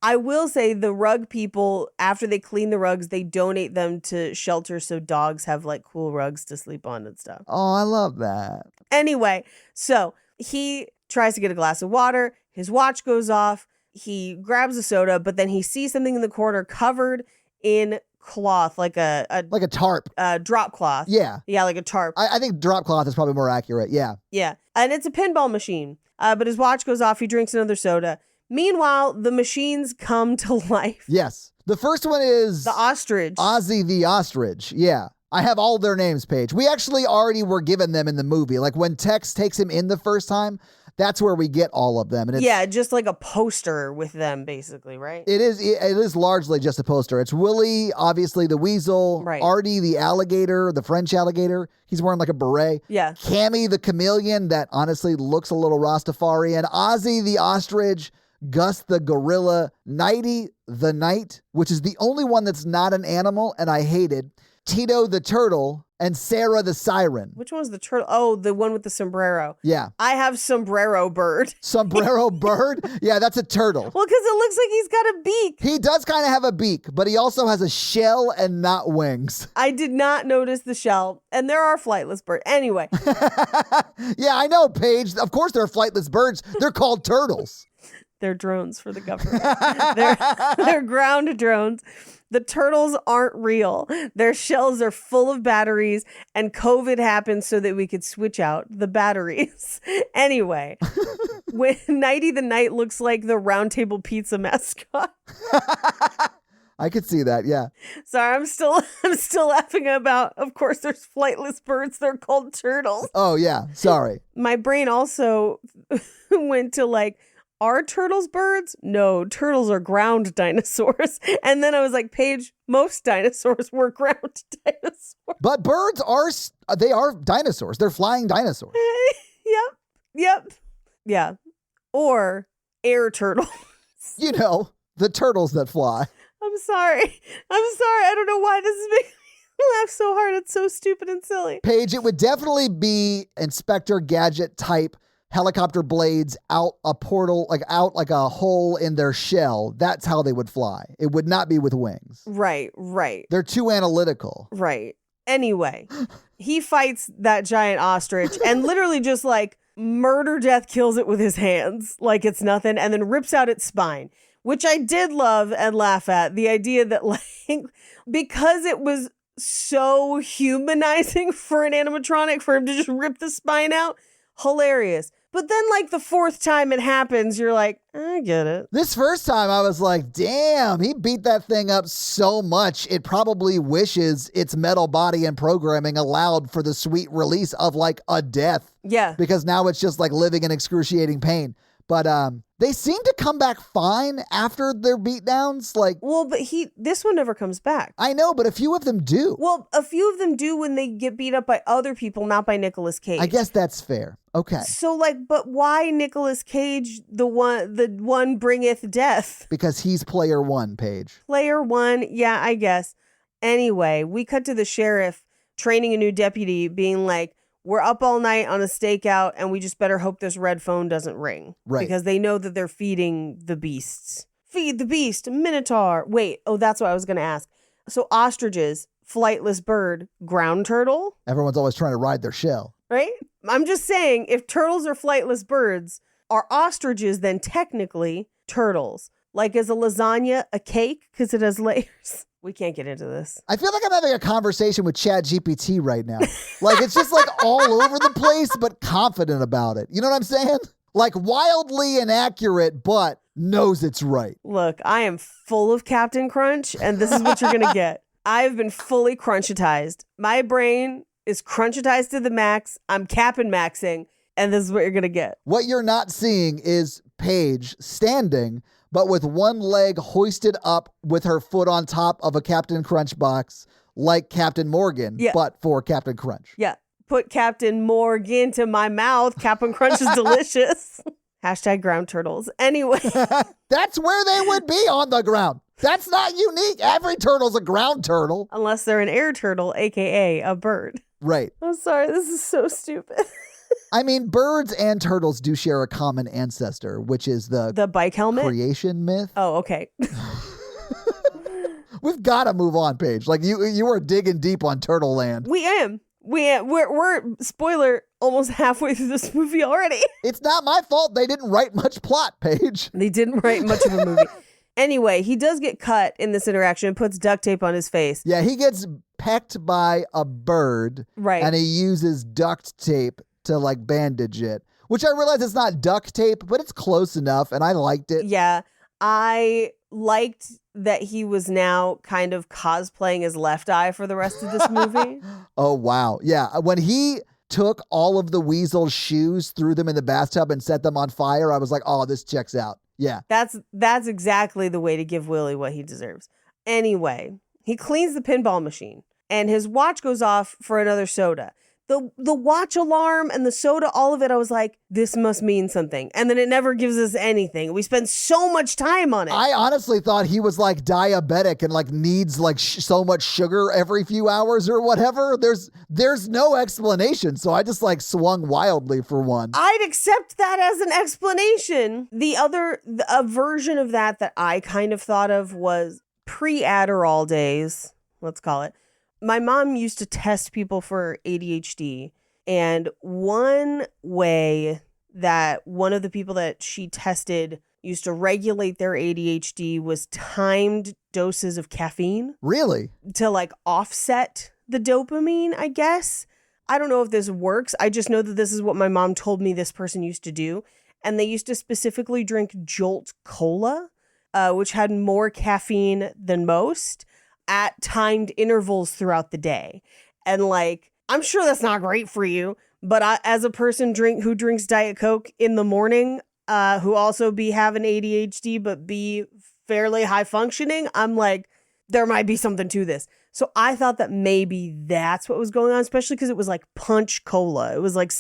I will say the rug people, after they clean the rugs, they donate them to shelters so dogs have like cool rugs to sleep on and stuff. Oh, I love that. Anyway, so he tries to get a glass of water. His watch goes off. He grabs a soda, but then he sees something in the corner covered in cloth, like a tarp. Drop cloth. Yeah. Yeah, like a tarp. I think drop cloth is probably more accurate. Yeah. Yeah. And it's a pinball machine. But his watch goes off. He drinks another soda. Meanwhile, the machines come to life. Yes. The first one is the ostrich. Ozzy the ostrich. Yeah. I have all their names, Paige. We actually already were given them in the movie. Like when Tex takes him in the first time, that's where we get all of them. And it's, just like a poster with them, basically, right? It is largely just a poster. It's Willy, obviously the weasel, right. Artie the alligator, the French alligator. He's wearing like a beret. Yeah. Cammy the chameleon that honestly looks a little Rastafarian. Ozzy the ostrich, Gus the gorilla, Nighty the knight, which is the only one that's not an animal, and I hate it Tito the turtle, and Sarah the siren. Which one was the turtle? Oh, the one with the sombrero. Yeah. I have sombrero bird. Sombrero bird? Yeah, that's a turtle. Well, because it looks like he's got a beak. He does kind of have a beak, but he also has a shell and not wings. I did not notice the shell, and there are flightless birds. Anyway. Yeah, I know, Paige. Of course there are flightless birds. They're called turtles. They're drones for the government. They're ground drones. The turtles aren't real. Their shells are full of batteries, and COVID happened so that we could switch out the batteries. Anyway, when Nighty the Night looks like the Round Table Pizza mascot. I could see that, yeah. Sorry, I'm still laughing about, of course, there's flightless birds. They're called turtles. Oh, yeah. Sorry. My brain also went to like, are turtles birds? No, turtles are ground dinosaurs. And then I was like, Paige, most dinosaurs were ground dinosaurs. But birds they are dinosaurs. They're flying dinosaurs. Yep. Yeah. Or air turtles. You know, the turtles that fly. I'm sorry. I don't know why this is making me laugh so hard. It's so stupid and silly. Paige, it would definitely be Inspector Gadget type helicopter blades out a portal, out like a hole in their shell. That's how they would fly. It would not be with wings. Right. They're too analytical. Right. Anyway, he fights that giant ostrich and literally just like murder death kills it with his hands like it's nothing, and then rips out its spine, which I did love and laugh at. The idea that like, because it was so humanizing for an animatronic for him to just rip the spine out, hilarious. But then like the fourth time it happens, you're like, I get it. This first time I was like, damn, he beat that thing up so much. It probably wishes its metal body and programming allowed for the sweet release of like a death. Yeah. Because now it's just like living in excruciating pain. But they seem to come back fine after their beatdowns. Well, but this one never comes back. I know, but a few of them do. Well, a few of them do when they get beat up by other people, not by Nicolas Cage. I guess that's fair. Okay. So but why Nicolas Cage, the one bringeth death? Because he's player one, Paige. Player one, yeah, I guess. Anyway, we cut to the sheriff training a new deputy, being like, we're up all night on a stakeout, and we just better hope this red phone doesn't ring. Right. Because they know that they're feeding the beasts. Feed the beast, Minotaur. Wait, that's what I was going to ask. So ostriches, flightless bird, ground turtle? Everyone's always trying to ride their shell. Right? I'm just saying, if turtles are flightless birds, are ostriches then technically turtles? Like, is a lasagna a cake because it has layers? We can't get into this. I feel like I'm having a conversation with ChatGPT right now. Like, it's just like all over the place, but confident about it. You know what I'm saying? Like wildly inaccurate, but knows it's right. Look, I am full of Captain Crunch, and this is what you're going to get. I've been fully crunchitized. My brain is crunchitized to the max. I'm capping maxing, and this is what you're going to get. What you're not seeing is Paige standing, but with one leg hoisted up with her foot on top of a Captain Crunch box, like Captain Morgan, but for Captain Crunch. Yeah. Put Captain Morgan to my mouth. Captain Crunch is delicious. Hashtag ground turtles. Anyway. That's where they would be, on the ground. That's not unique. Every turtle's a ground turtle. Unless they're an air turtle, a.k.a. a bird. Right. I'm sorry. This is so stupid. I mean, birds and turtles do share a common ancestor, which is the bike helmet creation myth. Oh, okay. We've got to move on, Paige. Like you are digging deep on Turtle Land. We're spoiler, almost halfway through this movie already. It's not my fault they didn't write much plot, Paige. They didn't write much of a movie. Anyway, he does get cut in this interaction and puts duct tape on his face. Yeah, he gets pecked by a bird. Right. And he uses duct tape to like bandage it, which I realize it's not duct tape, but it's close enough, and I liked it. Yeah, I liked that he was now kind of cosplaying his left eye for the rest of this movie. Oh, wow. Yeah, when he took all of the weasel's shoes, threw them in the bathtub, and set them on fire, I was like, oh, this checks out. Yeah. That's exactly the way to give Willy what he deserves. Anyway, he cleans the pinball machine, and his watch goes off for another soda. the watch alarm and the soda, all of it, I was like, this must mean something. And then it never gives us anything. We spend so much time on it. I honestly thought he was like diabetic and like needs like so much sugar every few hours or whatever. There's no explanation. So I just like swung wildly for one. I'd accept that as an explanation. A version of that I kind of thought of was pre-Adderall days, let's call it. My mom used to test people for ADHD, and one way that one of the people that she tested used to regulate their ADHD was timed doses of caffeine. Really? To like offset the dopamine, I guess. I don't know if this works. I just know that this is what my mom told me this person used to do. And they used to specifically drink Jolt Cola, which had more caffeine than most, at timed intervals throughout the day. And like, I'm sure that's not great for you, but as a person who drinks Diet Coke in the morning, who also be having ADHD, but be fairly high functioning, I'm like, there might be something to this. So I thought that maybe that's what was going on, especially because it was like Punch Cola. It was like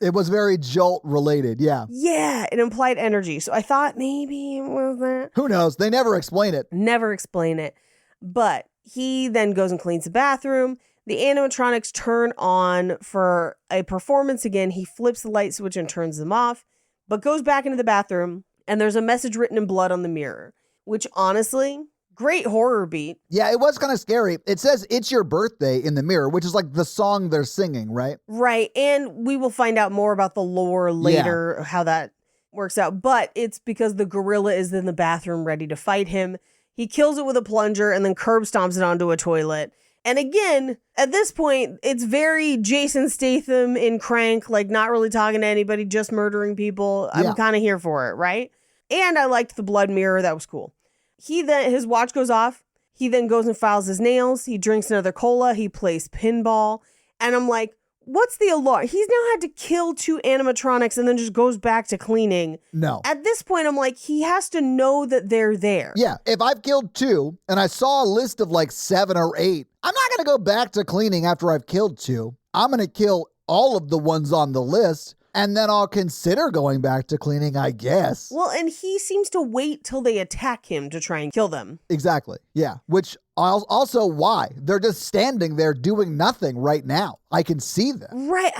it was very Jolt related. Yeah. Yeah. It implied energy. So I thought maybe it was that. Who knows? They never explain it. Never explain it. But he then goes and cleans the bathroom. The animatronics turn on for a performance again. He flips the light switch and turns them off, but goes back into the bathroom. And there's a message written in blood on the mirror, which honestly, great horror beat. Yeah, it was kind of scary. It says "It's Your Birthday" in the mirror, which is like the song they're singing, right? Right. And we will find out more about the lore later, how that works out. But it's because the gorilla is in the bathroom ready to fight him. He kills it with a plunger and then curb stomps it onto a toilet. And again, at this point, it's very Jason Statham in Crank, like not really talking to anybody, just murdering people. I'm kind of here for it, right? And I liked the blood mirror. That was cool. His watch goes off. He then goes and files his nails. He drinks another cola. He plays pinball. And I'm like, what's the alarm? He's now had to kill 2 animatronics and then just goes back to cleaning. No. At this point, I'm like, he has to know that they're there. Yeah. If I've killed 2 and I saw a list of like 7 or 8, I'm not going to go back to cleaning after I've killed 2. I'm going to kill all of the ones on the list. And then I'll consider going back to cleaning, I guess. Well, and he seems to wait till they attack him to try and kill them. Exactly. Yeah. Which also why? They're just standing there doing nothing right now. I can see them. Right.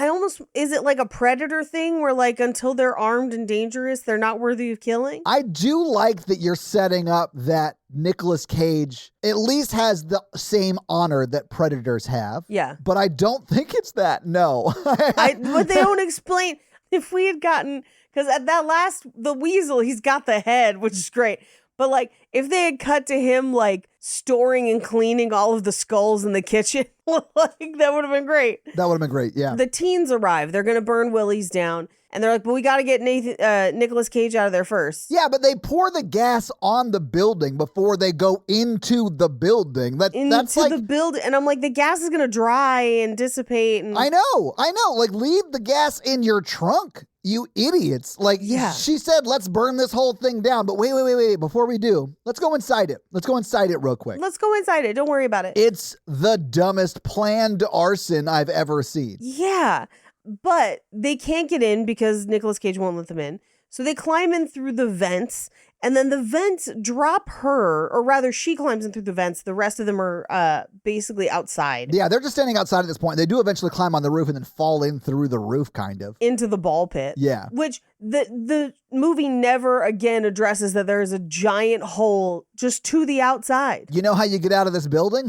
Is it like a predator thing where like until they're armed and dangerous, they're not worthy of killing? I do like that you're setting up that Nicolas Cage at least has the same honor that predators have. Yeah. But I don't think it's that. No. But they don't explain. If we had gotten, because at that the weasel, he's got the head, which is great. But like, if they had cut to him like storing and cleaning all of the skulls in the kitchen, like that would have been great. That would have been great, yeah. The teens arrive. They're going to burn Willy's down. And they're like, but we got to get Nicolas Cage out of there first. Yeah, but they pour the gas on the building before they go into the building. That's like the building. And I'm like, the gas is going to dry and dissipate. And I know. Like, leave the gas in your trunk, you idiots. Like, yeah. She said, let's burn this whole thing down. But wait. Before we do, let's go inside it. Let's go inside it real quick. Let's go inside it. Don't worry about it. It's the dumbest planned arson I've ever seen. Yeah. But they can't get in because Nicolas Cage won't let them in. So they climb in through the vents, and then the vents drop her, or rather she climbs in through the vents. The rest of them are basically outside. Yeah, they're just standing outside at this point. They do eventually climb on the roof and then fall in through the roof, kind of. Into the ball pit. Yeah. Which the movie never again addresses that there is a giant hole just to the outside. You know how you get out of this building?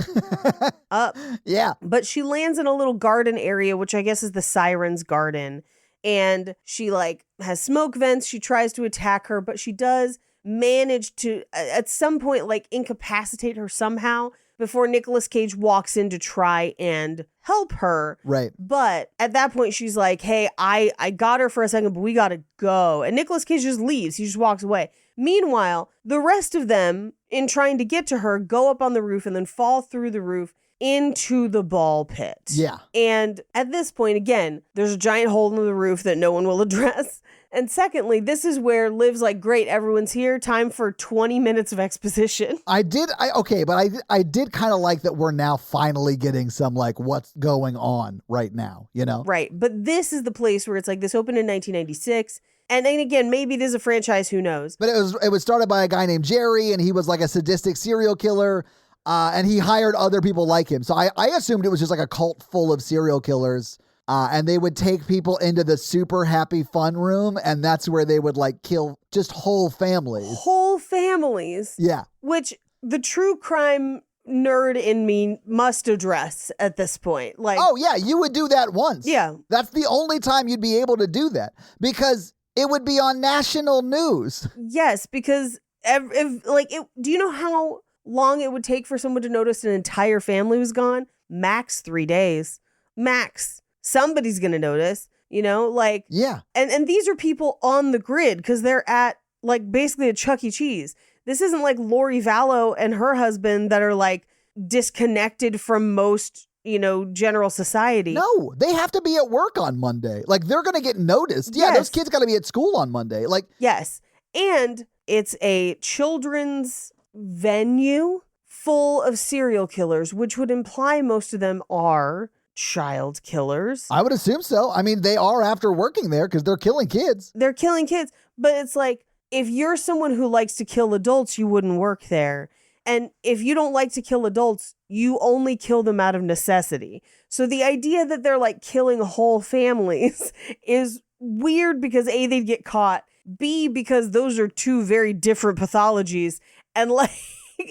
Up. Yeah. But she lands in a little garden area, which I guess is the Siren's garden. And she like has smoke vents. She tries to attack her, but she does manage to at some point like incapacitate her somehow before Nicolas Cage walks in to try and help her. Right. But at that point she's like, hey, I got her for a second, but we gotta go. And Nicolas Cage just leaves. He just walks away. Meanwhile, the rest of them, in trying to get to her, go up on the roof and then fall through the roof. into the ball pit. Yeah. And at this point, again, there's a giant hole in the roof that no one will address. And secondly, this is where Liv's like, great, everyone's here. Time for 20 minutes of exposition. I did kind of like that we're now finally getting some like what's going on right now, you know? Right. But this is the place where it's like this opened in 1996. And then again, maybe it is a franchise, who knows? But it was started by a guy named Jerry, and he was like a sadistic serial killer, and he hired other people like him. So I assumed it was just like a cult full of serial killers. And they would take people into the super happy fun room, and that's where they would like kill just whole families. Whole families. Yeah. Which the true crime nerd in me must address at this point. Like, oh yeah, you would do that once. Yeah. That's the only time you'd be able to do that, because it would be on national news. Yes, because do you know how long it would take for someone to notice an entire family was gone? Max 3 days. Max. Somebody's going to notice, you know, like, yeah. And these are people on the grid because they're at like basically a Chuck E. Cheese. This isn't like Lori Vallow and her husband that are like disconnected from most, you know, general society. No, they have to be at work on Monday. Like, they're going to get noticed. Yeah, Yes. those kids got to be at school on Monday. Like, yes. And it's a children's venue full of serial killers, which would imply most of them are child killers. I would assume so. I mean, they are after working there because they're killing kids. They're killing kids. But it's like, if you're someone who likes to kill adults, you wouldn't work there. And if you don't like to kill adults, you only kill them out of necessity. So the idea that they're like killing whole families is weird because A, they'd get caught. B, because those are two very different pathologies. And like,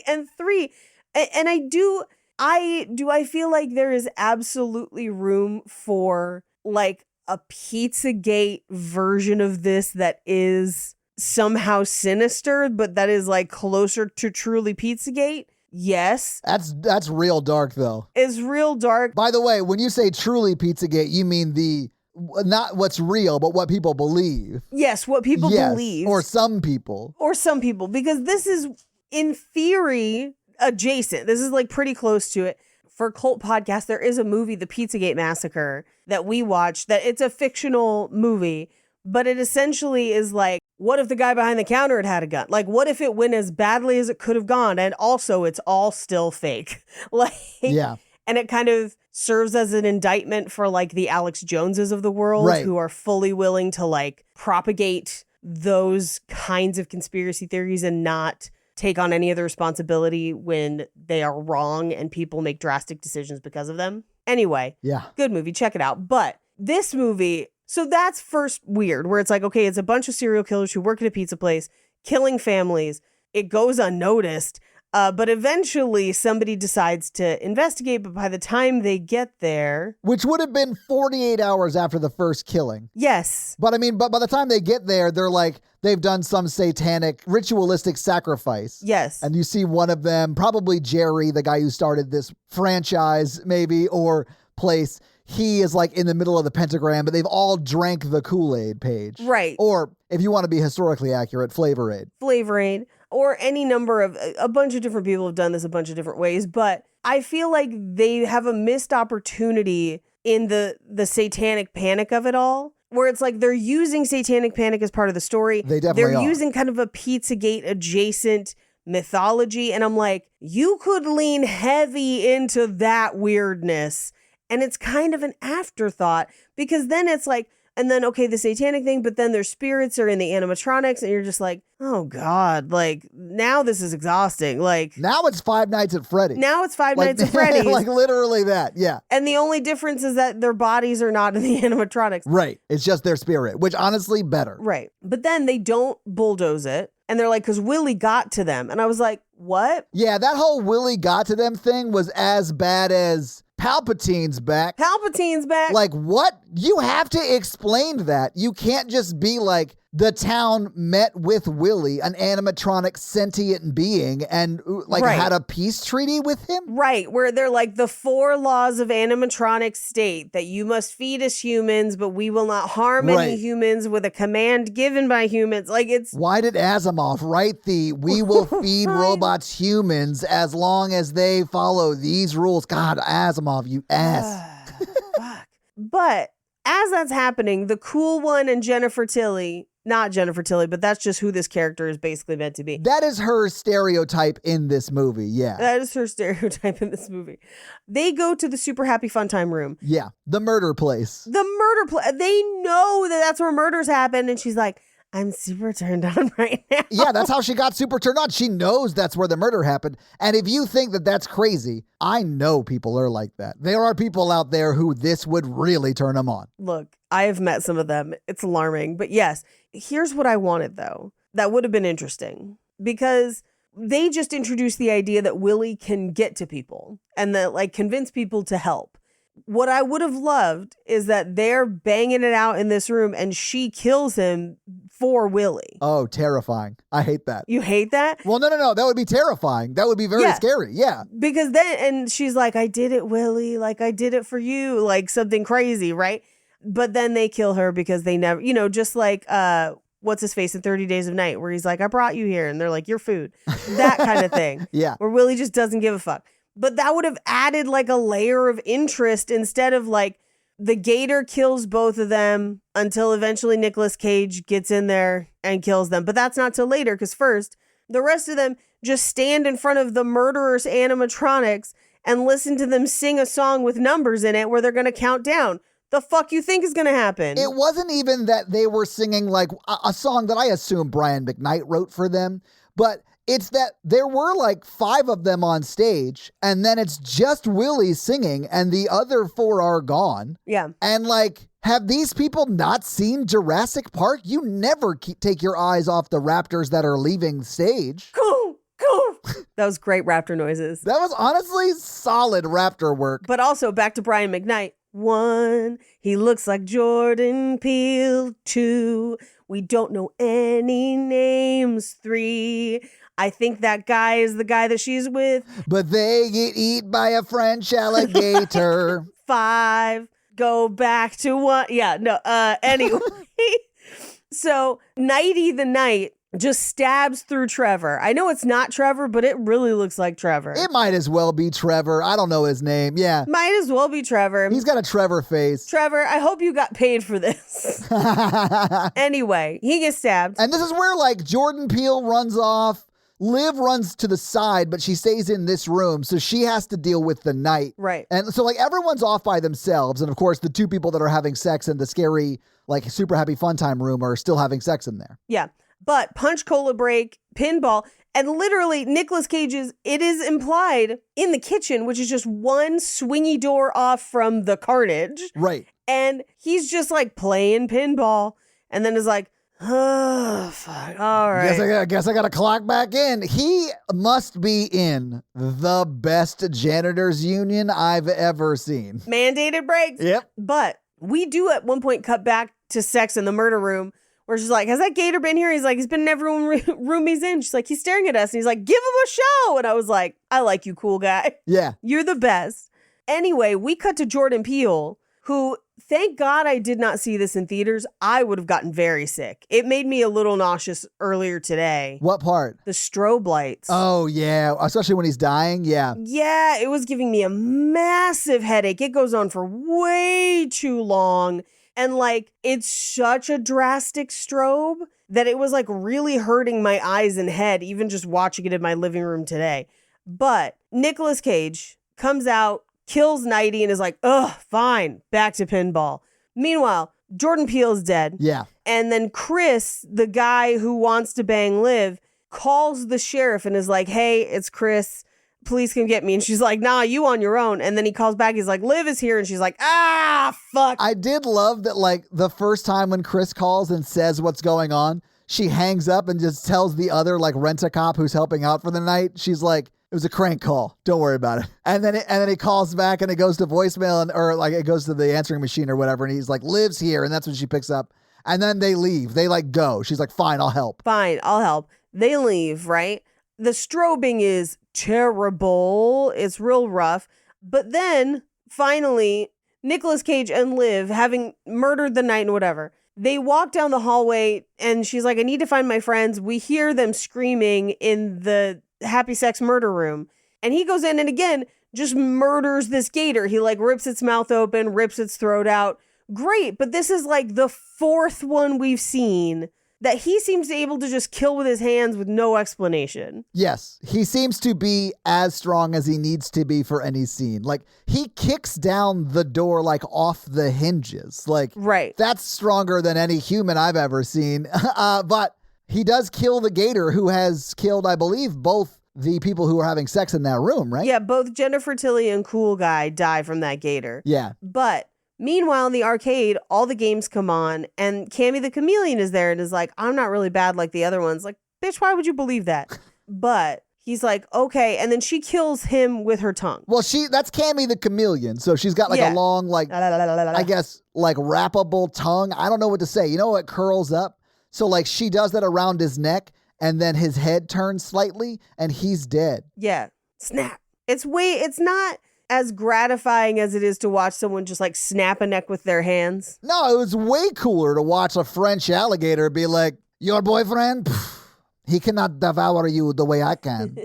and three, and I feel like there is absolutely room for like a Pizzagate version of this that is somehow sinister, but that is like closer to truly Pizzagate. Yes. That's real dark though. It's real dark. By the way, when you say truly Pizzagate, you mean not what's real, but what people believe. Yes, what people believe. Or some people. Because this is in theory adjacent. This is like pretty close to it. For Cult Podcast, there is a movie, The Pizzagate Massacre, that we watched, that it's a fictional movie, but it essentially is like, what if the guy behind the counter had a gun? Like, what if it went as badly as it could have gone? And also, it's all still fake. Like, yeah. And it kind of serves as an indictment for like the Alex Joneses of the world, right, who are fully willing to like propagate those kinds of conspiracy theories and not take on any of the responsibility when they are wrong and people make drastic decisions because of them. Anyway, yeah, good movie. Check it out. But this movie, so that's first weird, where it's like, okay, it's a bunch of serial killers who work at a pizza place, killing families. It goes unnoticed. But eventually somebody decides to investigate. But by the time they get there, which would have been 48 hours after the first killing. Yes. But I mean, but by the time they get there, they're like, they've done some satanic ritualistic sacrifice. Yes. And you see one of them, probably Jerry, the guy who started this franchise maybe, or place. He is like in the middle of the pentagram, but they've all drank the Kool-Aid page. Right. Or if you want to be historically accurate, Flavor Aid. Flavor Aid. Or any number of, a bunch of different people have done this a bunch of different ways. But I feel like they have a missed opportunity in the satanic panic of it all, where it's like they're using satanic panic as part of the story. They definitely They're are. using kind of a Pizzagate adjacent mythology. And I'm like, you could lean heavy into that weirdness. And it's kind of an afterthought, because then it's like, and then, okay, the satanic thing, but then their spirits are in the animatronics, and you're just like, oh God, like, now this is exhausting. Like, now it's Five Nights at Freddy's. Now it's Five Nights at Freddy's. Like literally that, yeah. And the only difference is that their bodies are not in the animatronics. Right. It's just their spirit, which honestly, better. Right. But then they don't bulldoze it. And they're like, because Willy got to them. And I was like, what? Yeah, that whole Willy got to them thing was as bad as Palpatine's back. Palpatine's back. Like, what? You have to explain that. You can't just be like, the town met with Willy, an animatronic sentient being, and had a peace treaty with him? Right, where they're like, the 4 laws of animatronic state that you must feed us humans, but we will not harm any humans with a command given by humans. Like, it's... Why did Asimov write we will feed robots humans as long as they follow these rules? God, Asimov, you ass. Fuck. But as that's happening, the cool one and Jennifer Tilly... Not Jennifer Tilly, but that's just who this character is basically meant to be. That is her stereotype in this movie, yeah. That is her stereotype in this movie. They go to the super happy fun time room. Yeah, the murder place. The murder place. They know that that's where murders happen, and she's like, I'm super turned on right now. Yeah, that's how she got super turned on. She knows that's where the murder happened. And if you think that that's crazy, I know people are like that. There are people out there who this would really turn them on. Look, I have met some of them. It's alarming. But yes, here's what I wanted, though. That would have been interesting. Because they just introduced the idea that Willy can get to people and that, like, convince people to help. What I would have loved is that they're banging it out in this room and she kills him for Willy. Oh, terrifying. I hate that. You hate that? Well, no. That would be terrifying. That would be very scary. Yeah. Because then, and she's like, I did it, Willy. Like, I did it for you. Like, something crazy, right? But then they kill her because they never, just like, what's his face in 30 Days of Night, where he's like, I brought you here. And they're like, your food. That kind of thing. Yeah. Where Willy just doesn't give a fuck. But that would have added like a layer of interest instead of like the gator kills both of them until eventually Nic Cage gets in there and kills them. But that's not till later, because first, the rest of them just stand in front of the murderous animatronics and listen to them sing a song with numbers in it where they're going to count down. The fuck you think is going to happen? It wasn't even that they were singing like a song that I assume Brian McKnight wrote for them, but it's that there were like 5 of them on stage, and then it's just Willy singing, and the other 4 are gone. Yeah. And like, have these people not seen Jurassic Park? You never take your eyes off the raptors that are leaving stage. That was great raptor noises. That was honestly solid raptor work. But also, back to Brian McKnight. 1, he looks like Jordan Peele. 2, we don't know any names. 3, I think that guy is the guy that she's with. But they get eaten by a French alligator. 5, go back to 1. Yeah, no, anyway. So, Nighty the Night just stabs through Trevor. I know it's not Trevor, but it really looks like Trevor. It might as well be Trevor. I don't know his name. Yeah. Might as well be Trevor. He's got a Trevor face. Trevor, I hope you got paid for this. Anyway, he gets stabbed. And this is where like Jordan Peele runs off. Liv runs to the side, but she stays in this room, so she has to deal with the night. Right. And so like everyone's off by themselves. And of course, the 2 people that are having sex in the scary, like super happy fun time room are still having sex in there. Yeah. But punch, cola break, pinball, and literally Nic Cage's, it is implied in the kitchen, which is just one swingy door off from the carnage. Right. And he's just like playing pinball and then is like, oh, fuck. All right. I guess I got to clock back in. He must be in the best janitors union I've ever seen. Mandated breaks. Yep. But we do at one point cut back to sex in the murder room where she's like, has that gator been here? He's like, he's been in every room he's in. She's like, he's staring at us. And he's like, give him a show. And I was like, I like you, cool guy. Yeah. You're the best. Anyway, we cut to Jordan Peele, who, thank God I did not see this in theaters. I would have gotten very sick. It made me a little nauseous earlier today. What part? The strobe lights. Oh, yeah. Especially when he's dying. Yeah. Yeah, it was giving me a massive headache. It goes on for way too long. And like, it's such a drastic strobe that it was like really hurting my eyes and head, even just watching it in my living room today. But Nic Cage comes out, kills Nighty, and is like, ugh, fine, back to pinball. Meanwhile, Jordan Peele's dead. Yeah. And then Chris, the guy who wants to bang Liv, calls the sheriff and is like, hey, it's Chris. Please come get me. And she's like, nah, you on your own. And then he calls back. He's like, Liv is here. And she's like, ah, fuck. I did love that, like, the first time when Chris calls and says what's going on, she hangs up and just tells the other, like, rent-a-cop who's helping out for the night. She's like, it was a crank call. Don't worry about it. And then he calls back and it goes to voicemail or like it goes to the answering machine or whatever. And he's like, Liv's here. And that's when she picks up. And then they leave. They like go. She's like, fine, I'll help. Fine, I'll help. They leave, right? The strobing is terrible. It's real rough. But then finally, Nicolas Cage and Liv, having murdered the night and whatever, they walk down the hallway and she's like, I need to find my friends. We hear them screaming in the happy sex murder room. And he goes in and again, just murders this gator. He like rips its mouth open, rips its throat out. Great. But this is like the fourth one we've seen that he seems able to just kill with his hands with no explanation. Yes, he seems to be as strong as he needs to be for any scene. Like, he kicks down the door, like, off the hinges. Like, right. That's stronger than any human I've ever seen. But he does kill the gator, who has killed, I believe, both the people who were having sex in that room, right? Yeah, both Jennifer Tilly and Cool Guy die from that gator. Yeah. But meanwhile, in the arcade, all the games come on, and Cammy the Chameleon is there and is like, I'm not really bad like the other ones. Like, bitch, why would you believe that? But he's like, okay. And then she kills him with her tongue. Well, that's Cammy the Chameleon. So she's got like a long, like, I guess, like wrappable tongue. I don't know what to say. You know, it curls up. So like she does that around his neck and then his head turns slightly and he's dead. Yeah. Snap. It's not as gratifying as it is to watch someone just like snap a neck with their hands. No, it was way cooler to watch a French alligator be like, your boyfriend? He cannot devour you the way I can.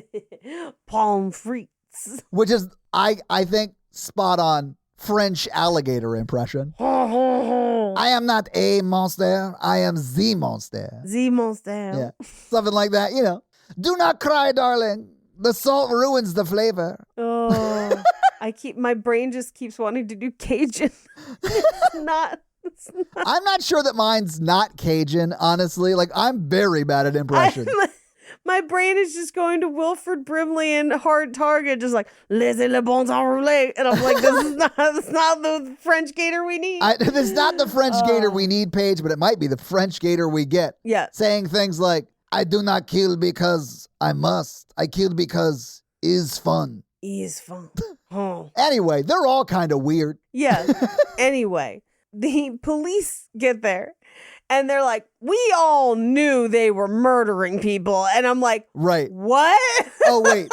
Palm frites. Which is, I think, spot on French alligator impression. I am not a monster. I am the monster. The monster. Yeah, something like that, you know. Do not cry, darling. The salt ruins the flavor. Oh, my brain just keeps wanting to do Cajun. It's not. I'm not sure that mine's not Cajun, honestly. Like, I'm very bad at impressions. My brain is just going to Wilford Brimley and Hard Target, just like, laissez le bon temps rouler. And I'm like, that's not the French gator we need. This is not the French gator we need, Paige, but it might be the French gator we get. Yeah. Saying things like, I do not kill because I must. I kill because is fun. Is fun. Oh. Anyway, they're all kind of weird. Yeah. Anyway, the police get there and they're like, we all knew they were murdering people. And I'm like, right. What? Oh, wait.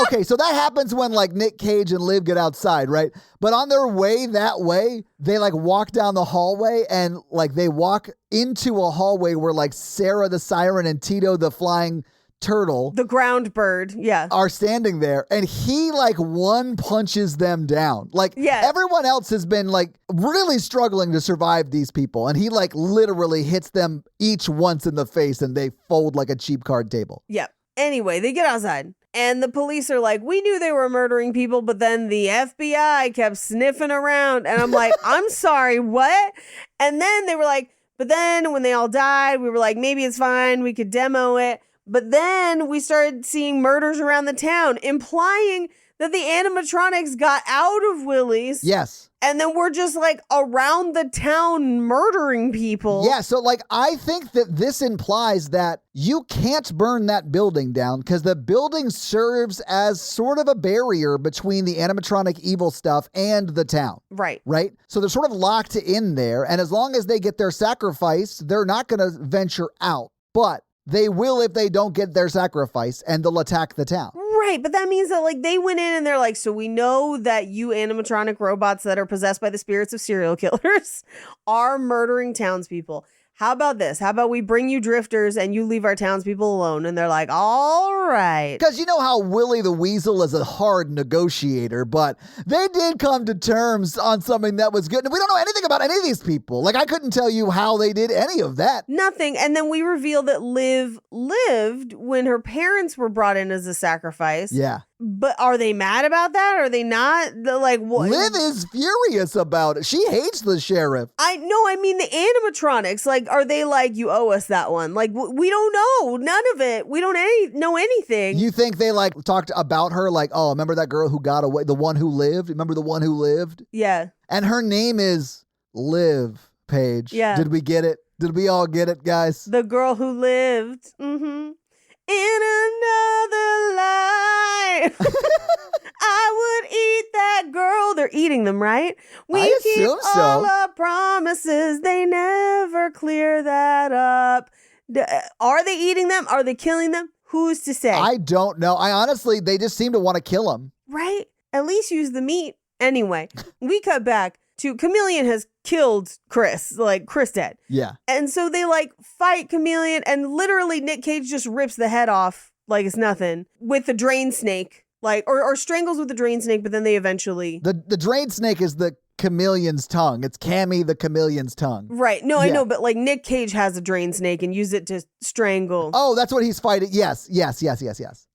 Okay, so that happens when like Nic Cage and Liv get outside, right? But on their way that way, they like walk down the hallway and like they walk into a hallway where like Sarah the Siren and Tito the Flying Turtle, the ground bird, yeah, are standing there, and he like one punches them down. Like, yeah. Everyone else has been like really struggling to survive these people, and he like literally hits them each once in the face, and they fold like a cheap card table. Yeah. Anyway, they get outside, and the police are like, we knew they were murdering people, but then the FBI kept sniffing around, and I'm like, I'm sorry, what? And then they were like, but then when they all died, we were like, maybe it's fine, we could demo it. But then we started seeing murders around the town, implying that the animatronics got out of Willy's. Yes. And then we're just like around the town murdering people. Yeah, so like I think that this implies that you can't burn that building down because the building serves as sort of a barrier between the animatronic evil stuff and the town. Right. Right? So they're sort of locked in there. And as long as they get their sacrifice, they're not going to venture out. But they will if they don't get their sacrifice, and they'll attack the town. Right, but that means that like they went in and they're like, so we know that you animatronic robots that are possessed by the spirits of serial killers are murdering townspeople. How about this? How about we bring you drifters and you leave our townspeople alone? And they're like, all right. Because you know how Willy the Weasel is a hard negotiator, but they did come to terms on something that was good. And we don't know anything about any of these people. Like, I couldn't tell you how they did any of that. Nothing. And then we reveal that Liv lived when her parents were brought in as a sacrifice. Yeah. But are they mad about that? Are they not? Like, what? Liv is furious about it. She hates the sheriff. I mean the animatronics. Like, are they like, you owe us that one? Like, we don't know. None of it. We don't know anything. You think they like talked about her like, oh, remember that girl who got away? The one who lived? Remember the one who lived? Yeah. And her name is Liv, Paige. Yeah. Did we get it? Did we all get it, guys? The girl who lived. Mm-hmm. In another life. I would eat that girl. They're eating them, right? We I keep assume so. all our promises. They never clear that up. Are they eating them? Are they killing them? Who's to say? I don't know. I honestly, they just seem to want to kill him. Right? At least use the meat. Anyway, we cut back to Chameleon has killed Chris, like Chris dead. Yeah. And so they like fight Chameleon, and literally Nic Cage just rips the head off like it's nothing with the drain snake, like or strangles with the drain snake, but then they eventually The drain snake is the chameleon's tongue. It's Cammy the chameleon's tongue. Right. No, I know, but like Nic Cage has a drain snake and use it to strangle. Oh, that's what he's fighting. Yes.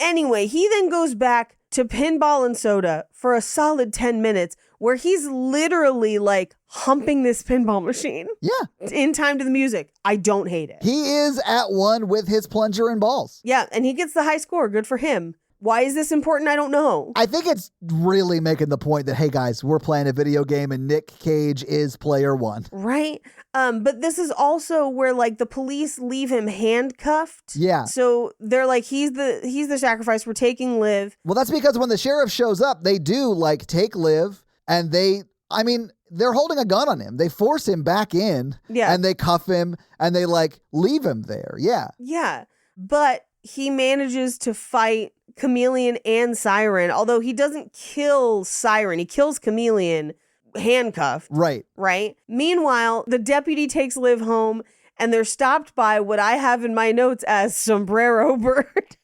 Anyway, he then goes back to Pinball and Soda for a solid 10 minutes where he's literally like humping this pinball machine. Yeah. In time to the music. I don't hate it. He is at one with his plunger and balls. Yeah, and he gets the high score. Good for him. Why is this important? I don't know. I think it's really making the point that, hey guys, we're playing a video game and Nic Cage is player one. Right? But this is also where like the police leave him handcuffed. Yeah. So they're like, he's the sacrifice. We're taking Liv. Well, that's because when the sheriff shows up, they do like take Liv and they're holding a gun on him. They force him back in. Yeah. And they cuff him and they like leave him there. Yeah. Yeah. But he manages to fight Chameleon and Siren, although he doesn't kill Siren. He kills Chameleon handcuffed. Right. Right? Meanwhile, the deputy takes Liv home and they're stopped by what I have in my notes as Sombrero Bird.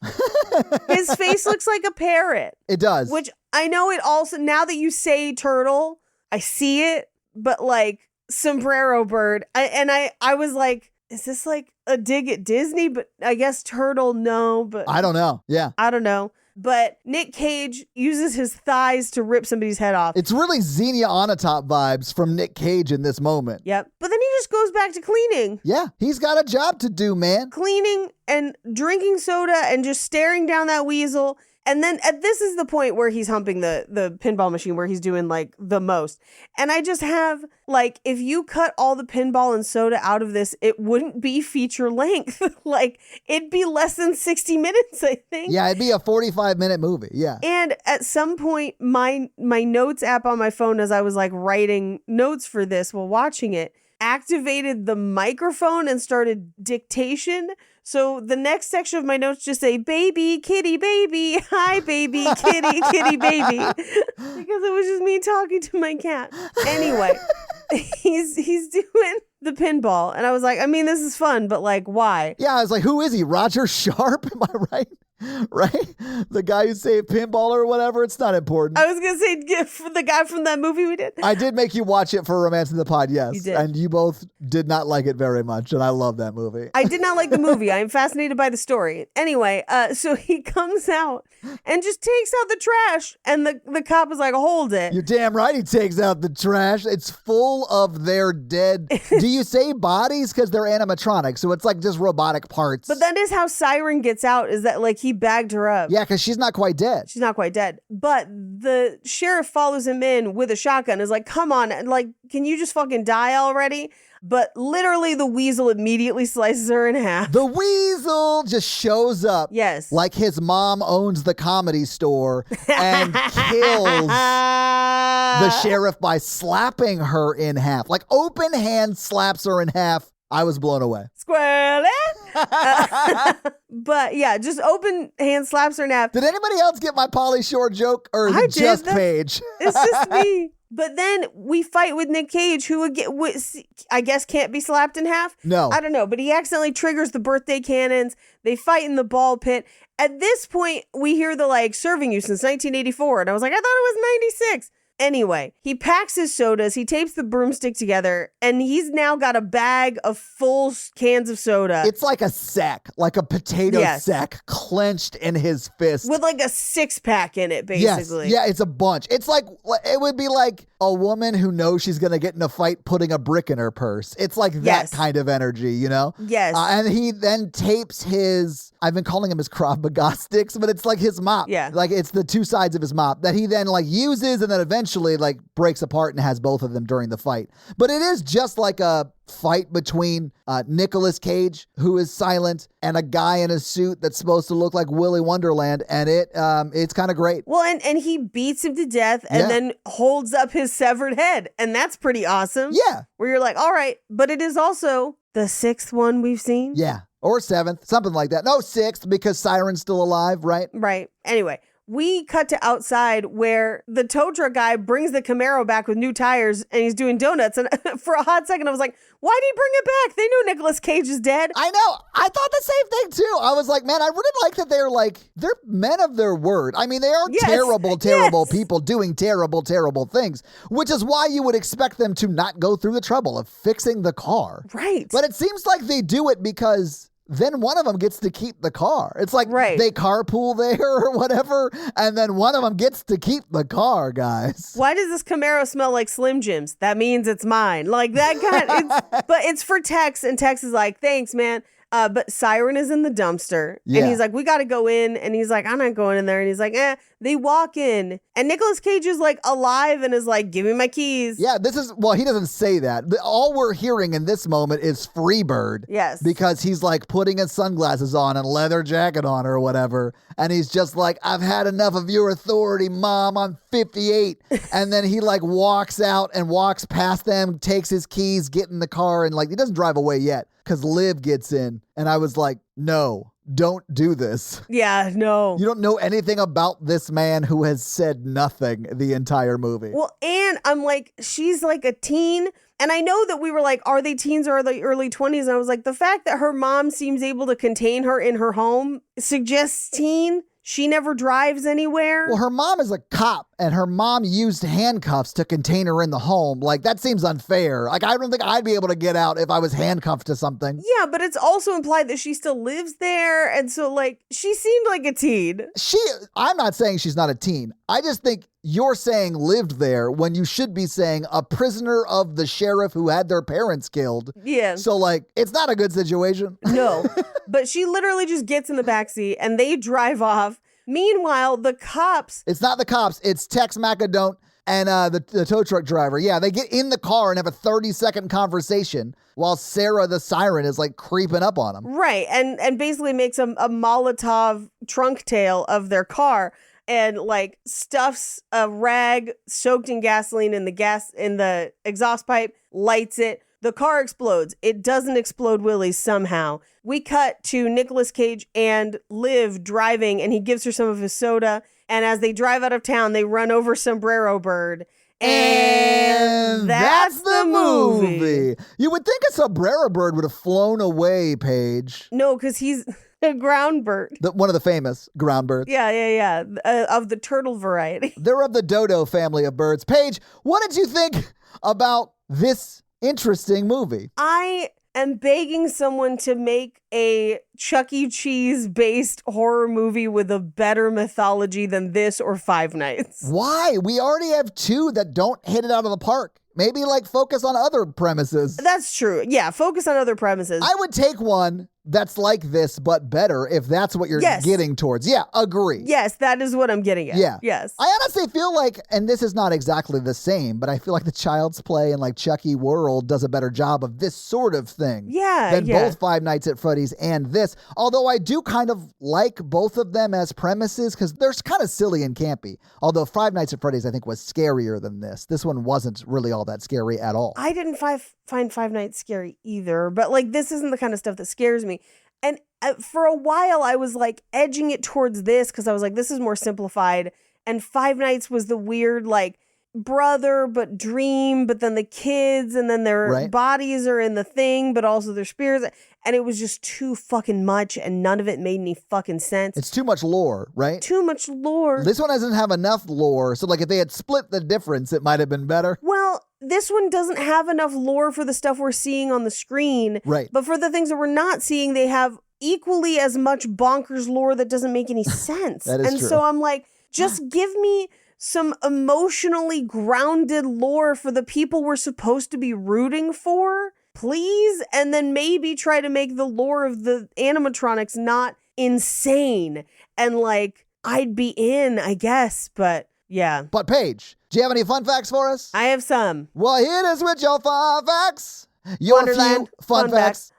His face looks like a parrot. It does. Which I know it also, now that you say turtle, I see it, but like Sombrero Bird. I was like, is this like a dig at Disney? But I guess turtle, no, but I don't know. Yeah. I don't know. But Nic Cage uses his thighs to rip somebody's head off. It's really Xenia Onatopp vibes from Nic Cage in this moment. Yep. But then he just goes back to cleaning. Yeah, he's got a job to do, man. Cleaning and drinking soda and just staring down that weasel. And then this is the point where he's humping the pinball machine where he's doing like the most. And I just have like, if you cut all the pinball and soda out of this, it wouldn't be feature length. Like it'd be less than 60 minutes, I think. Yeah, it'd be a 45-minute movie. Yeah. And at some point, my notes app on my phone, as I was like writing notes for this while watching it, activated the microphone and started dictation. So the next section of my notes just say, baby, kitty, baby, hi, baby, kitty, kitty, baby. Because it was just me talking to my cat. Anyway, he's doing the pinball. And I was like, I mean, this is fun, but like, why? Yeah, I was like, who is he? Roger Sharp? Am I right? Right? The guy who saved pinball or whatever. It's not important. I was going to say the guy from that movie we did. I did make you watch it for Romance in the Pod, yes. You did. And you both did not like it very much. And I love that movie. I did not like the movie. I am fascinated by the story. Anyway, so he comes out and just takes out the trash. And the cop is like, hold it. You're damn right he takes out the trash. It's full of their dead. Do you say bodies? Because they're animatronics. So it's like just robotic parts. But that is how Siren gets out, is that like he bagged her up. Yeah, because she's not quite dead. She's not quite dead. But the sheriff follows him in with a shotgun, is like, come on, like, can you just fucking die already? But literally the weasel immediately slices her in half. The weasel just shows up. Yes. Like his mom owns the Comedy Store and kills the sheriff by slapping her in half. Like open hand slaps her in half. I was blown away. Squirrely. But yeah, just open hand slaps her in half. Did anybody else get my Pauly Shore joke? Or is I it just did. Paige? It's just me. But then we fight with Nic Cage, who I guess can't be slapped in half. No. I don't know, but he accidentally triggers the birthday cannons. They fight in the ball pit. At this point, we hear the like serving you since 1984. And I was like, I thought it was 96. Anyway, he packs his sodas, he tapes the broomstick together, and he's now got a bag of full cans of soda. It's like a sack, like a potato sack clenched in his fist. With like a 6-pack in it, basically. Yes. Yeah, it's a bunch. It's like, it would be like a woman who knows she's going to get in a fight putting a brick in her purse. It's like that kind of energy, you know? Yes. And he then tapes his, I've been calling him his Krav Maga sticks, but it's like his mop. Yeah. Like it's the two sides of his mop that he then like uses and then eventually eventually like breaks apart and has both of them during the fight. But it is just like a fight between Nicolas Cage, who is silent, and a guy in a suit that's supposed to look like Willy Wonderland, and it's kind of great. Well, and he beats him to death and then holds up his severed head, and that's pretty awesome. Yeah. Where you're like, all right, but it is also the 6th one we've seen. Yeah. Or 7th, something like that. No, 6th, because Siren's still alive, right? Right. Anyway, we cut to outside where the tow truck guy brings the Camaro back with new tires and he's doing donuts. And for a hot second, I was like, why did he bring it back? They knew Nicolas Cage is dead. I know. I thought the same thing too. I was like, man, I really like that they're men of their word. I mean, they are terrible people doing terrible things, which is why you would expect them to not go through the trouble of fixing the car. Right. But it seems like they do it because then one of them gets to keep the car. It's like they carpool there or whatever, and then one of them gets to keep the car, guys. Why does this Camaro smell like Slim Jims? That means it's mine. Like that guy. But it's for Tex, and Tex is like, thanks, man. But Siren is in the dumpster, and he's like, we got to go in. And he's like, I'm not going in there. And he's like, they walk in, and Nicolas Cage is like alive and is like, give me my keys. Yeah, he doesn't say that. All we're hearing in this moment is Freebird. Yes. Because he's like putting his sunglasses on and leather jacket on or whatever. And he's just like, I've had enough of your authority, Mom. I'm 58. And then he like walks out and walks past them, takes his keys, get in the car, and like, he doesn't drive away yet because Liv gets in. And I was like, no, don't do this. Yeah, no. You don't know anything about this man who has said nothing the entire movie. Well, and I'm like, she's like a teen. And I know that we were like, are they teens or are they early 20s? And I was like, the fact that her mom seems able to contain her in her home suggests teen. She never drives anywhere. Well, her mom is a cop, and her mom used handcuffs to contain her in the home. Like, that seems unfair. Like, I don't think I'd be able to get out if I was handcuffed to something. Yeah, but it's also implied that she still lives there. And so, like, she seemed like a teen. I'm not saying she's not a teen. I just think you're saying lived there when you should be saying a prisoner of the sheriff who had their parents killed. Yeah. So, like, it's not a good situation. No. But she literally just gets in the backseat and they drive off. Meanwhile, the cops... It's not the cops. It's Tex Macadont and the tow truck driver. Yeah, they get in the car and have a 30-second conversation while Sarah the siren is like creeping up on them. Right. And basically makes a Molotov trunk tail of their car and like stuffs a rag soaked in gasoline in the exhaust pipe, lights it. The car explodes. It doesn't explode Willy somehow. We cut to Nicolas Cage and Liv driving, and he gives her some of his soda. And as they drive out of town, they run over Sombrero Bird. And that's the movie. You would think a Sombrero Bird would have flown away, Paige. No, because he's a ground bird. One of the famous ground birds. Yeah. Of the turtle variety. They're of the dodo family of birds. Paige, what did you think about this interesting movie? I am begging someone to make a Chuck E. Cheese based horror movie with a better mythology than this or Five Nights. Why? We already have 2 that don't hit it out of the park. Maybe like focus on other premises. That's true. Yeah, focus on other premises. I would take one that's like this, but better, if that's what you're getting towards. Yeah, agree. Yes, that is what I'm getting at. Yeah. Yes. I honestly feel like, and this is not exactly the same, but I feel like the Child's Play and like Chucky World does a better job of this sort of thing. Yeah. Than both Five Nights at Freddy's and this. Although I do kind of like both of them as premises because they're kind of silly and campy. Although Five Nights at Freddy's I think was scarier than this. This one wasn't really all that scary at all. I didn't find Five Nights scary either, but like this isn't the kind of stuff that scares me. And for a while I was like edging it towards this because I was like, this is more simplified. And Five Nights was the weird like brother but dream, but then the kids and then their bodies are in the thing, but also their spirits. And it was just too fucking much and none of it made any fucking sense. It's too much lore, right? Too much lore. This one doesn't have enough lore. So like if they had split the difference, it might have been better. Well, this one doesn't have enough lore for the stuff we're seeing on the screen. Right. But for the things that we're not seeing, they have equally as much bonkers lore that doesn't make any sense. That is true. So I'm like, just give me some emotionally grounded lore for the people we're supposed to be rooting for, please. And then maybe try to make the lore of the animatronics not insane. And like, I'd be in, I guess, but Yeah. But Paige, do you have any fun facts for us? I have some. Well, hit us with your fun facts. Your Wonderland, few fun facts.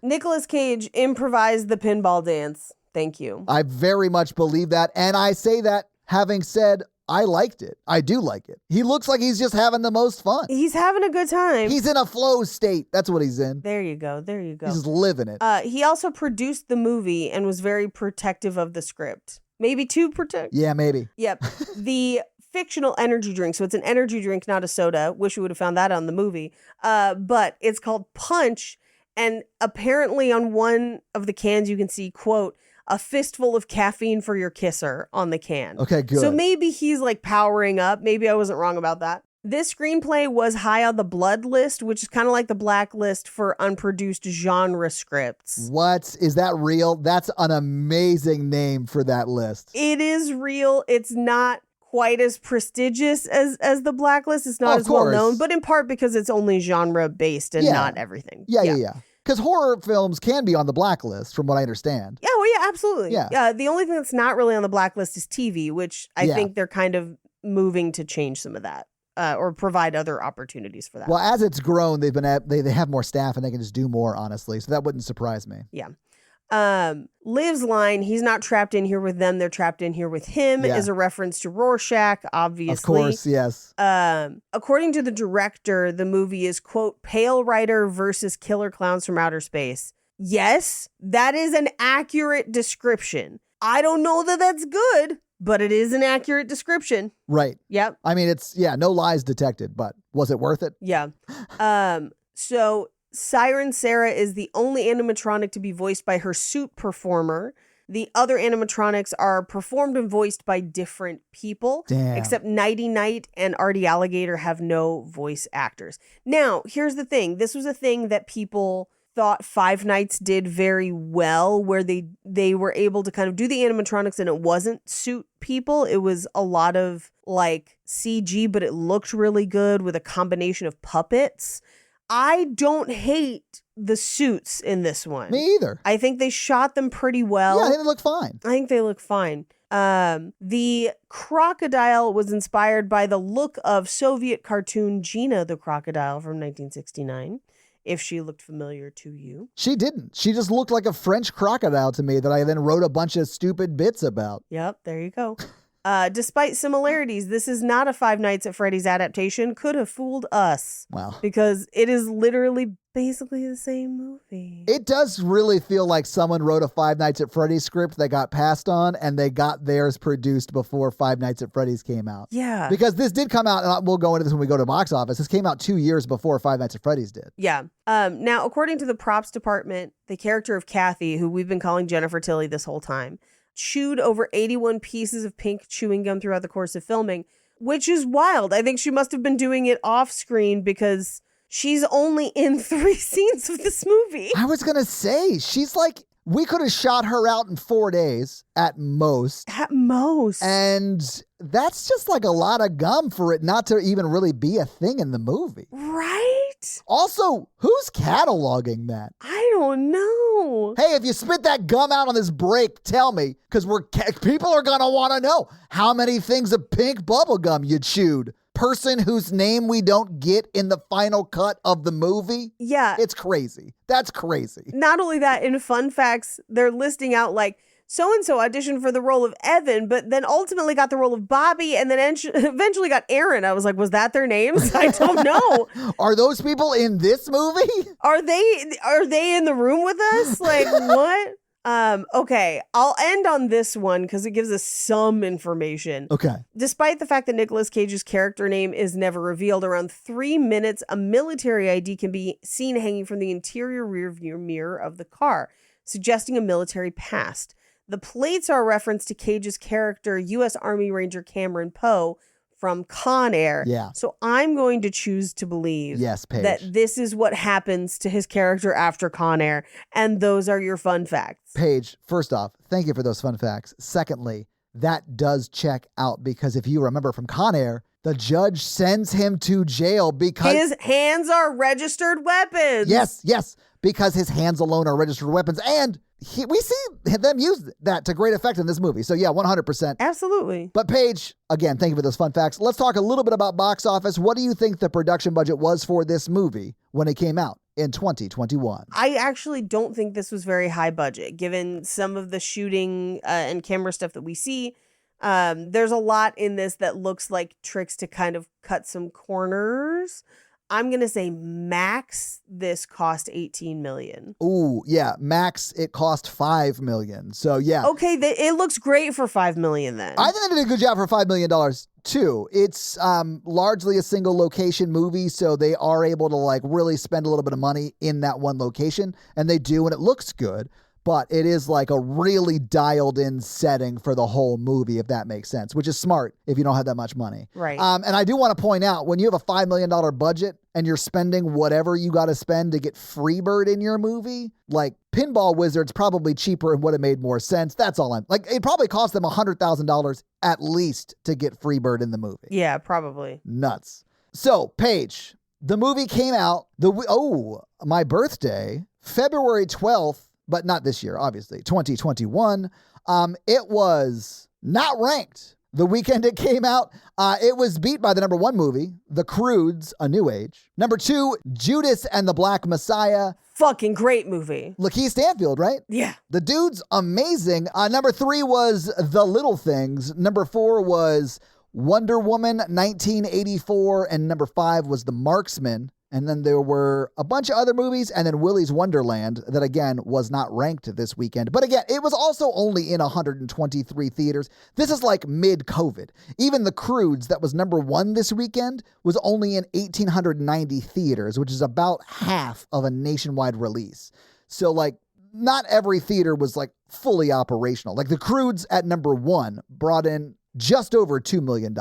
Nicolas Cage improvised the pinball dance. Thank you. I very much believe that. And I say that having said I liked it. I do like it. He looks like he's just having the most fun. He's having a good time. He's in a flow state. That's what he's in. There you go. There you go. He's just living it. He also produced the movie and was very protective of the script. Maybe too protective. Yeah, maybe. Yep. The fictional energy drink. So it's an energy drink, not a soda. Wish we would have found that on the movie. But it's called Punch. And apparently on one of the cans, you can see, quote, a fistful of caffeine for your kisser on the can. Okay, good. So maybe he's like powering up. Maybe I wasn't wrong about that. This screenplay was high on the blood list, which is kind of like the blacklist for unproduced genre scripts. What? Is that real? That's an amazing name for that list. It is real. It's not quite as prestigious as the blacklist. It's not as well known, but in part because it's only genre based and not everything. Yeah. Because horror films can be on the blacklist, from what I understand. Yeah, well, yeah, absolutely. Yeah. The only thing that's not really on the blacklist is TV, which I think they're kind of moving to change some of that or provide other opportunities for that. Well, as it's grown, they have more staff and they can just do more, honestly. So that wouldn't surprise me. Yeah. Liv's line, he's not trapped in here with them, they're trapped in here with him, is a reference to Rorschach, obviously. Of course, yes. According to the director, the movie is, quote, Pale Rider versus Killer Clowns from Outer Space. Yes, that is an accurate description. I don't know that that's good, but it is an accurate description. Right. Yep. I mean, it's, no lies detected, but was it worth it? Yeah. So Siren Sarah is the only animatronic to be voiced by her suit performer. The other animatronics are performed and voiced by different people. Damn. Except Nighty Night and Artie Alligator have no voice actors. Now, here's the thing. This was a thing that people thought Five Nights did very well, where they were able to kind of do the animatronics and it wasn't suit people. It was a lot of like CG, but it looked really good with a combination of puppets. I don't hate the suits in this one. Me either. I think they shot them pretty well. Yeah, I think they look fine. I think they look fine. The crocodile was inspired by the look of Soviet cartoon Gina the Crocodile from 1969, if she looked familiar to you. She didn't. She just looked like a French crocodile to me that I then wrote a bunch of stupid bits about. Yep, there you go. Despite similarities, this is not a Five Nights at Freddy's adaptation. Could have fooled us. Wow. Because it is literally basically the same movie. It does really feel like someone wrote a Five Nights at Freddy's script that got passed on and they got theirs produced before Five Nights at Freddy's came out. Yeah. Because this did come out, and we'll go into this when we go to box office. This came out 2 years before Five Nights at Freddy's did. Yeah. Now, according to the props department, the character of Kathy, who we've been calling Jennifer Tilly this whole time, chewed over 81 pieces of pink chewing gum throughout the course of filming, which is wild. I think she must have been doing it off screen because she's only in 3 scenes of this movie. I was going to say, she's like, we could have shot her out in 4 days at most. At most. And that's just like a lot of gum for it not to even really be a thing in the movie. Right? Also, who's cataloging that? I don't know. Hey, if you spit that gum out on this break, tell me, because people are going to want to know how many things of pink bubble gum you chewed. Person whose name we don't get in the final cut of the movie? Yeah. It's crazy. That's crazy. Not only that, in fun facts, they're listing out like, so-and-so auditioned for the role of Evan, but then ultimately got the role of Bobby and then eventually got Aaron. I was like, was that their names? I don't know. Are those people in this movie? Are they in the room with us? Like, what? Okay, I'll end on this one because it gives us some information. Okay. Despite the fact that Nicolas Cage's character name is never revealed, around 3 minutes, a military ID can be seen hanging from the interior rearview mirror of the car, suggesting a military past. The plates are a reference to Cage's character, U.S. Army Ranger Cameron Poe, from Con Air. Yeah. So I'm going to choose to believe Paige, that this is what happens to his character after Con Air. And those are your fun facts. Paige, first off, thank you for those fun facts. Secondly, that does check out because if you remember from Con Air, the judge sends him to jail because his hands are registered weapons. Yes, because his hands alone are registered weapons. And we see them use that to great effect in this movie. So yeah, 100%. Absolutely. But Paige, again, thank you for those fun facts. Let's talk a little bit about box office. What do you think the production budget was for this movie when it came out in 2021? I actually don't think this was very high budget, given some of the shooting and camera stuff that we see. There's a lot in this that looks like tricks to kind of cut some corners. I'm going to say max this cost $18 million. Ooh, yeah. Max, it cost $5 million. So yeah. Okay, it looks great for $5 million then. I think they did a good job for $5 million too. It's largely a single location movie, so they are able to like really spend a little bit of money in that one location, and they do, and it looks good. But it is like a really dialed in setting for the whole movie, if that makes sense, which is smart if you don't have that much money. Right. And I do want to point out, when you have a $5 million budget and you're spending whatever you got to spend to get Freebird in your movie, like Pinball Wizard's probably cheaper and would have made more sense. That's all I'm like. It probably cost them $100,000 at least to get Freebird in the movie. Yeah, probably. Nuts. So, Paige, the movie came out my birthday, February 12th. But not this year, obviously, 2021. It was not ranked the weekend it came out. It was beat by the number 1 movie, The Croods, A New Age. Number 2, Judas and the Black Messiah. Fucking great movie. Lakeith Stanfield, right? Yeah. The dude's amazing. Number 3 was The Little Things. Number 4 was Wonder Woman 1984. And number 5 was The Marksman. And then there were a bunch of other movies, and then Willy's Wonderland that, again, was not ranked this weekend. But again, it was also only in 123 theaters. This is like mid-COVID. Even The Croods, that was number 1 this weekend, was only in 1,890 theaters, which is about half of a nationwide release. So, like, not every theater was, like, fully operational. Like, The Croods at number 1 brought in just over $2 million.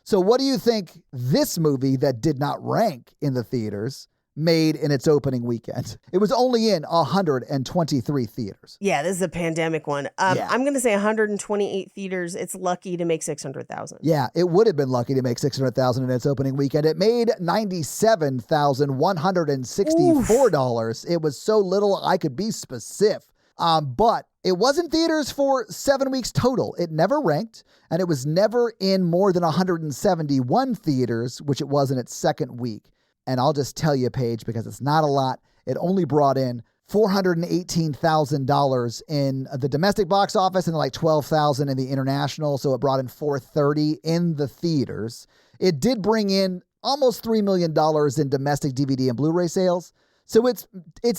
So what do you think this movie that did not rank in the theaters made in its opening weekend? It was only in 123 theaters. Yeah, this is a pandemic one. I'm going to say 128 theaters. It's lucky to make 600,000. Yeah, it would have been lucky to make 600,000 in its opening weekend. It made $97,164. It was so little I could be specific. But it was in theaters for 7 weeks total. It never ranked, and it was never in more than 171 theaters, which it was in its second week. And I'll just tell you, Paige, because it's not a lot, it only brought in $418,000 in the domestic box office and like $12,000 in the international. So it brought in $430,000 in the theaters. It did bring in almost $3 million in domestic DVD and Blu-ray sales. So it's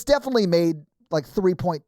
definitely made like $3.3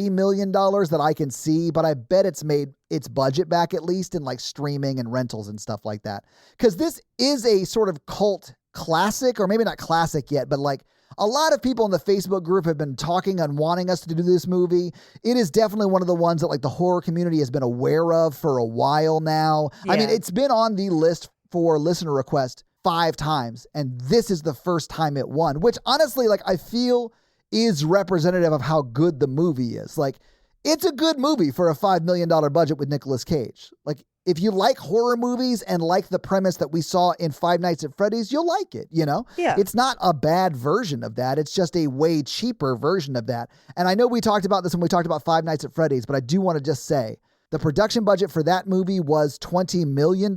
million that I can see, but I bet it's made its budget back at least in like streaming and rentals and stuff like that. Because this is a sort of cult classic, or maybe not classic yet, but like a lot of people in the Facebook group have been talking and wanting us to do this movie. It is definitely one of the ones that like the horror community has been aware of for a while now. Yeah. I mean, it's been on the list for listener request 5 times, and this is the first time it won, which honestly, like I feel is representative of how good the movie is. Like, it's a good movie for a $5 million budget with Nicolas Cage. Like, if you like horror movies and like the premise that we saw in Five Nights at Freddy's, you'll like it, you know? Yeah. It's not a bad version of that. It's just a way cheaper version of that. And I know we talked about this when we talked about Five Nights at Freddy's, but I do want to just say the production budget for that movie was $20 million.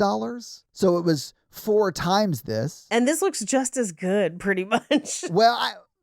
So it was 4 times this. And this looks just as good, pretty much. Well,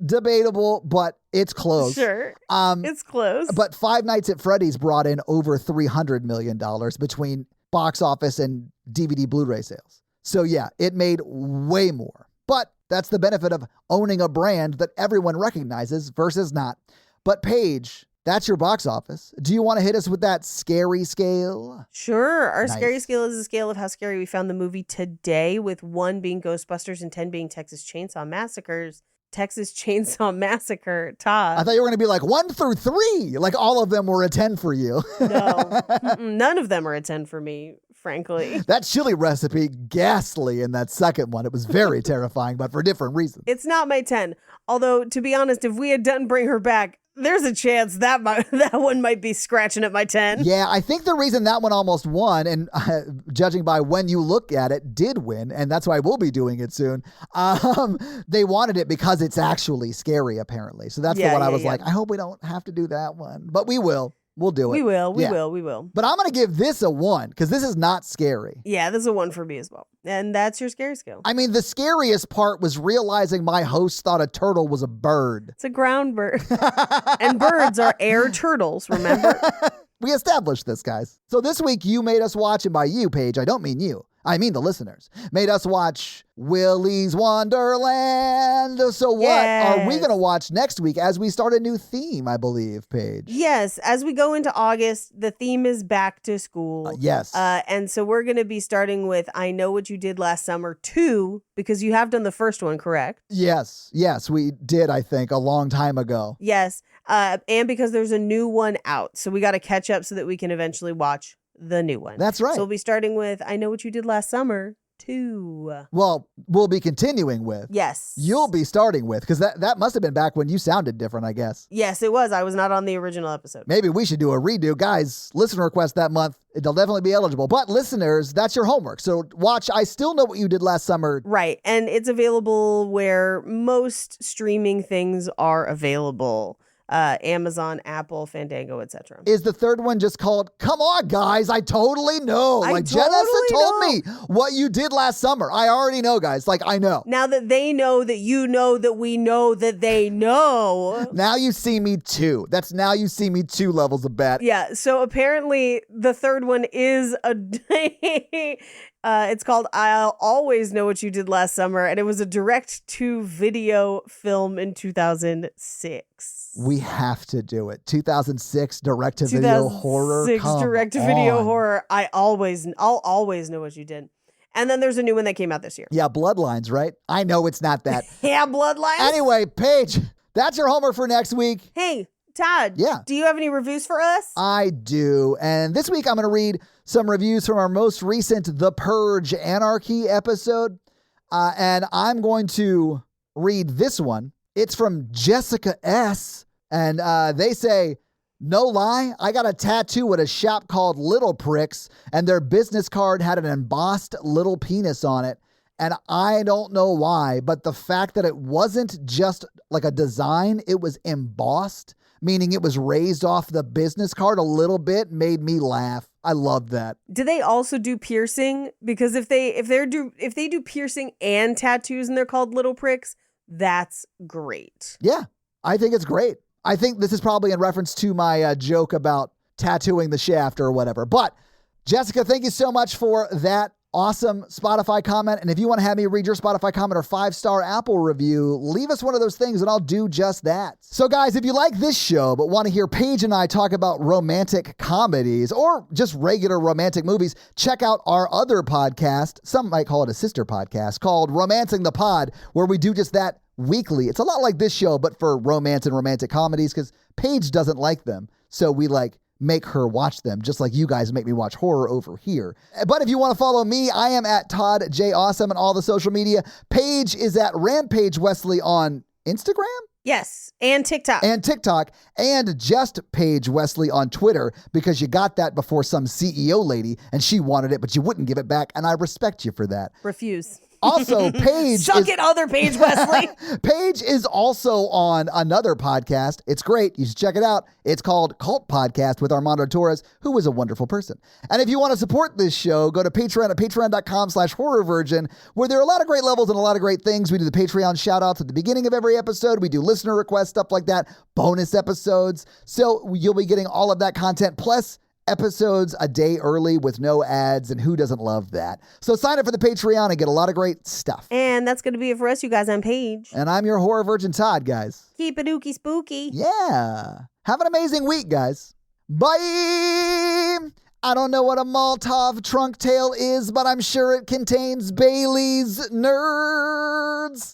debatable, but it's close. Sure. It's close. But Five Nights at Freddy's brought in over $300 million between box office and DVD Blu-ray sales. So yeah, it made way more. But that's the benefit of owning a brand that everyone recognizes versus not. But Paige, that's your box office. Do you want to hit us with that scary scale? Sure. Our scary scale is a scale of how scary we found the movie today, with 1 being Ghostbusters and 10 being Texas Chainsaw Massacres. Texas Chainsaw Massacre, Todd. I thought you were going to be like 1 through 3. Like all of them were a 10 for you. No, none of them are a 10 for me, frankly. That chili recipe, ghastly in that second one. It was very terrifying, but for different reasons. It's not my 10. Although, to be honest, if we had done Bring Her Back, there's a chance that one might be scratching at my 10. Yeah, I think the reason that one almost won, and judging by when you look at it, did win, and that's why we'll be doing it soon. They wanted it because it's actually scary, apparently. So that's the one I was like, I hope we don't have to do that one. But we will. We'll do it. We will. But I'm going to give this a 1 because this is not scary. Yeah, this is a 1 for me as well. And that's your scary skill. I mean, the scariest part was realizing my host thought a turtle was a bird. It's a ground bird. And birds are air turtles, remember? We established this, guys. So this week you made us watch, and by you, Paige, I don't mean you. I mean the listeners. Made us watch Willy's Wonderland. So what are we going to watch next week as we start a new theme, I believe, Paige? Yes. As we go into August, the theme is back to school. Yes. And so we're going to be starting with I Know What You Did Last Summer 2, because you have done the first one, correct? Yes, we did, I think, a long time ago. Yes. And because there's a new one out. So we got to catch up so that we can eventually watch the new one. That's right. So we'll be starting with I Know What You Did Last Summer 2. Well, we'll be continuing with. Yes. You'll be starting with, because that must have been back when you sounded different, I guess. Yes, it was. I was not on the original episode. Maybe we should do a redo. Guys, listener request that month. They'll definitely be eligible. But listeners, that's your homework. So watch I Still Know What You Did Last Summer. Right. And it's available where most streaming things are available. Amazon, Apple, Fandango, etc. Is the third one just called Come On Guys, I Totally Know? Jennessa told me what you did last summer. I already know, guys. I know. Now that they know that you know that we know that they know. Now you see me 2. That's now you see me 2 levels of bet. Yeah. So apparently the third one is it's called I'll Always Know What You Did Last Summer, and it was a direct-to-video film in 2006. We have to do it. 2006 direct-to-video horror. 2006 direct-to-video horror. I'll always know what you did. And then there's a new one that came out this year. Yeah, Bloodlines, right? I know it's not that. Yeah, Bloodlines. Anyway, Paige, that's your homework for next week. Hey, Todd. Yeah. Do you have any reviews for us? I do. And this week I'm going to read some reviews from our most recent The Purge Anarchy episode. And I'm going to read this one. It's from Jessica S. And they say, no lie, I got a tattoo at a shop called Little Pricks, and their business card had an embossed little penis on it. And I don't know why, but the fact that it wasn't just like a design, it was embossed, meaning it was raised off the business card a little bit, made me laugh. I love that. Do they also do piercing? Because if they do piercing and tattoos and they're called Little Pricks, that's great. Yeah, I think it's great. I think this is probably in reference to my joke about tattooing the shaft or whatever. But Jessica, thank you so much for that awesome Spotify comment. And if you want to have me read your Spotify comment or 5-star Apple review, leave us one of those things and I'll do just that. So guys, if you like this show but want to hear Paige and I talk about romantic comedies or just regular romantic movies, check out our other podcast. Some might call it a sister podcast called Romancing the Pod, where we do just that weekly. It's a lot like this show, but for romance and romantic comedies, because Paige doesn't like them. So we make her watch them, just like you guys make me watch horror over here. But if you want to follow me, I am at Todd J. Awesome on all the social media. Paige is at Rampage Wesley on Instagram? Yes, and TikTok. And just Paige Wesley on Twitter, because you got that before some CEO lady and she wanted it, but you wouldn't give it back. And I respect you for that. Refuse. Also, Paige Suck it, other Paige Wesley. Paige is also on another podcast. It's great. You should check it out. It's called Cult Podcast with Armando Torres, who is a wonderful person. And if you want to support this show, go to Patreon at patreon.com/horrorvirgin, where there are a lot of great levels and a lot of great things. We do the Patreon shout outs at the beginning of every episode. We do listener requests, stuff like that, bonus episodes. So you'll be getting all of that content, plus episodes a day early with no ads, and who doesn't love that? So sign up for the Patreon and get a lot of great stuff. And that's going to be it for us, you guys. I'm Paige. And I'm your horror virgin, Todd, guys. Keep it ooky spooky. Yeah. Have an amazing week, guys. Bye. I don't know what a Molotov trunk tail is, but I'm sure it contains Bailey's nerds.